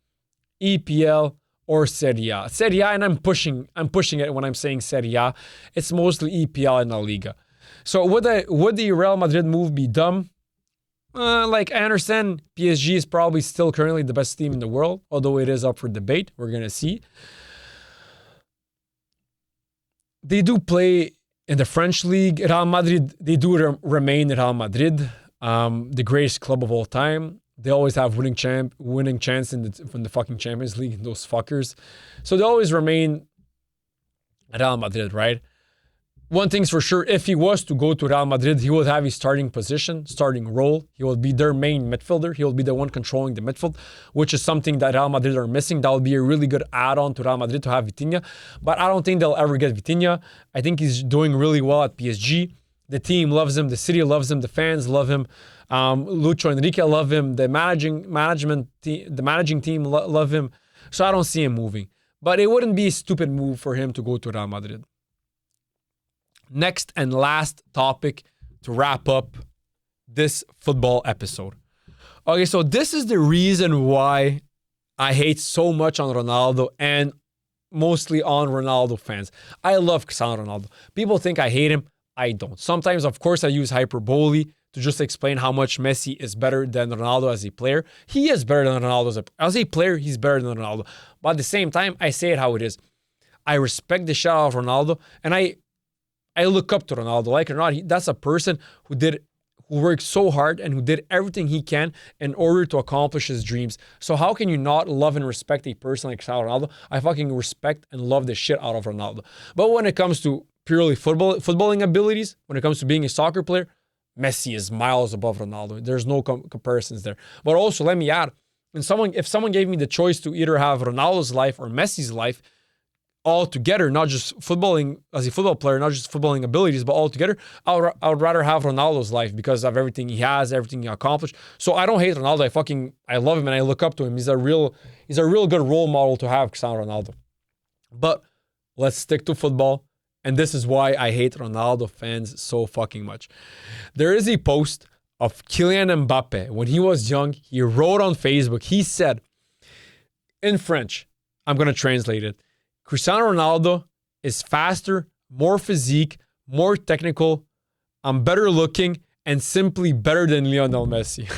EPL, or Serie A. Serie A, and I'm pushing it when I'm saying Serie A. It's mostly EPL and La Liga. So would the Real Madrid move be dumb? Like, I understand PSG is probably still currently the best team in the world, although it is up for debate. We're going to see. They do play in the French league. Real Madrid, they do remain Real Madrid, the greatest club of all time. They always have winning chance in the fucking Champions League, those fuckers. So they always remain Real Madrid, right? One thing's for sure, if he was to go to Real Madrid, he would have his starting position, starting role. He will be their main midfielder. He will be the one controlling the midfield, which is something that Real Madrid are missing. That would be a really good add-on to Real Madrid to have Vitinha. But I don't think they'll ever get Vitinha. I think he's doing really well at PSG. The team loves him. The city loves him. The fans love him. Lucho Enrique love him. The managing team love him. So I don't see him moving. But it wouldn't be a stupid move for him to go to Real Madrid. Next and last topic to wrap up this football episode. Okay, so this is the reason why I hate so much on Ronaldo and mostly on Ronaldo fans. I love Cristiano Ronaldo. People think I hate him. I don't. Sometimes, of course, I use hyperbole to just explain how much Messi is better than Ronaldo as a player. He is better than Ronaldo as a player. He's better than Ronaldo. But at the same time, I say it how it is. I respect the shit out of Ronaldo, and I look up to Ronaldo. Like it or not, that's a person who worked so hard and who did everything he can in order to accomplish his dreams. So how can you not love and respect a person like Cristiano Ronaldo? I fucking respect and love the shit out of Ronaldo. But when it comes to purely footballing abilities, when it comes to being a soccer player, Messi is miles above Ronaldo. There's no comparisons there. But also, let me add, if someone gave me the choice to either have Ronaldo's life or Messi's life all together, not just footballing as a football player, not just footballing abilities, but all together, I would rather have Ronaldo's life because of everything he has, everything he accomplished. So I don't hate Ronaldo. I love him and I look up to him. He's a real good role model to have, Cristiano Ronaldo. But let's stick to football. And this is why I hate Ronaldo fans so fucking much. There is a post of Kylian Mbappe. When he was young, he wrote on Facebook, he said, in French, I'm going to translate it. Cristiano Ronaldo is faster, more physique, more technical, better looking, and simply better than Lionel Messi.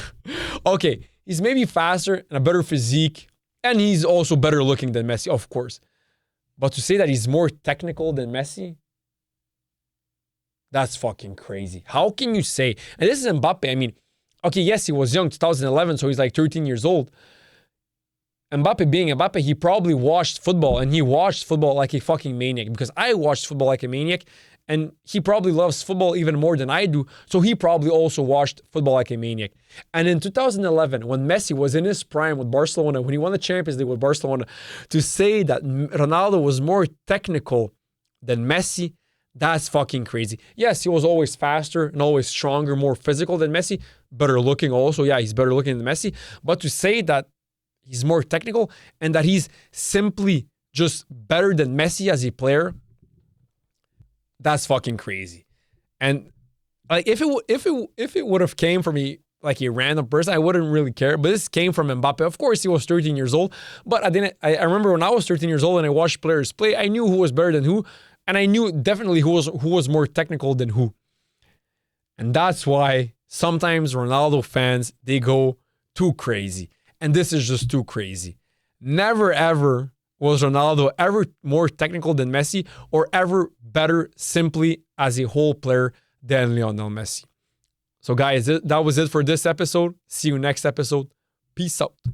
Okay, he's maybe faster and a better physique, and he's also better looking than Messi, of course. But to say that he's more technical than Messi, that's fucking crazy. How can you say? And this is Mbappe. I mean, okay, yes, he was young, 2011, so he's like 13 years old. Mbappe being Mbappe, he probably watched football, and he watched football like a fucking maniac, because I watched football like a maniac, and he probably loves football even more than I do, so he probably also watched football like a maniac. And in 2011, when Messi was in his prime with Barcelona, when he won the Champions League with Barcelona, to say that Ronaldo was more technical than Messi, that's fucking crazy. Yes, he was always faster and always stronger, more physical than Messi, better looking also. Yeah, he's better looking than Messi. But to say that he's more technical and that he's simply just better than Messi as a player, that's fucking crazy. And like if it would have came from like a random person, I wouldn't really care. But this came from Mbappe. Of course, he was 13 years old. But I remember when I was 13 years old and I watched players play, I knew who was better than who. And I knew definitely who was more technical than who. And that's why sometimes Ronaldo fans, they go too crazy. And this is just too crazy. Never ever was Ronaldo ever more technical than Messi or ever better simply as a whole player than Lionel Messi. So guys, that was it for this episode. See you next episode. Peace out.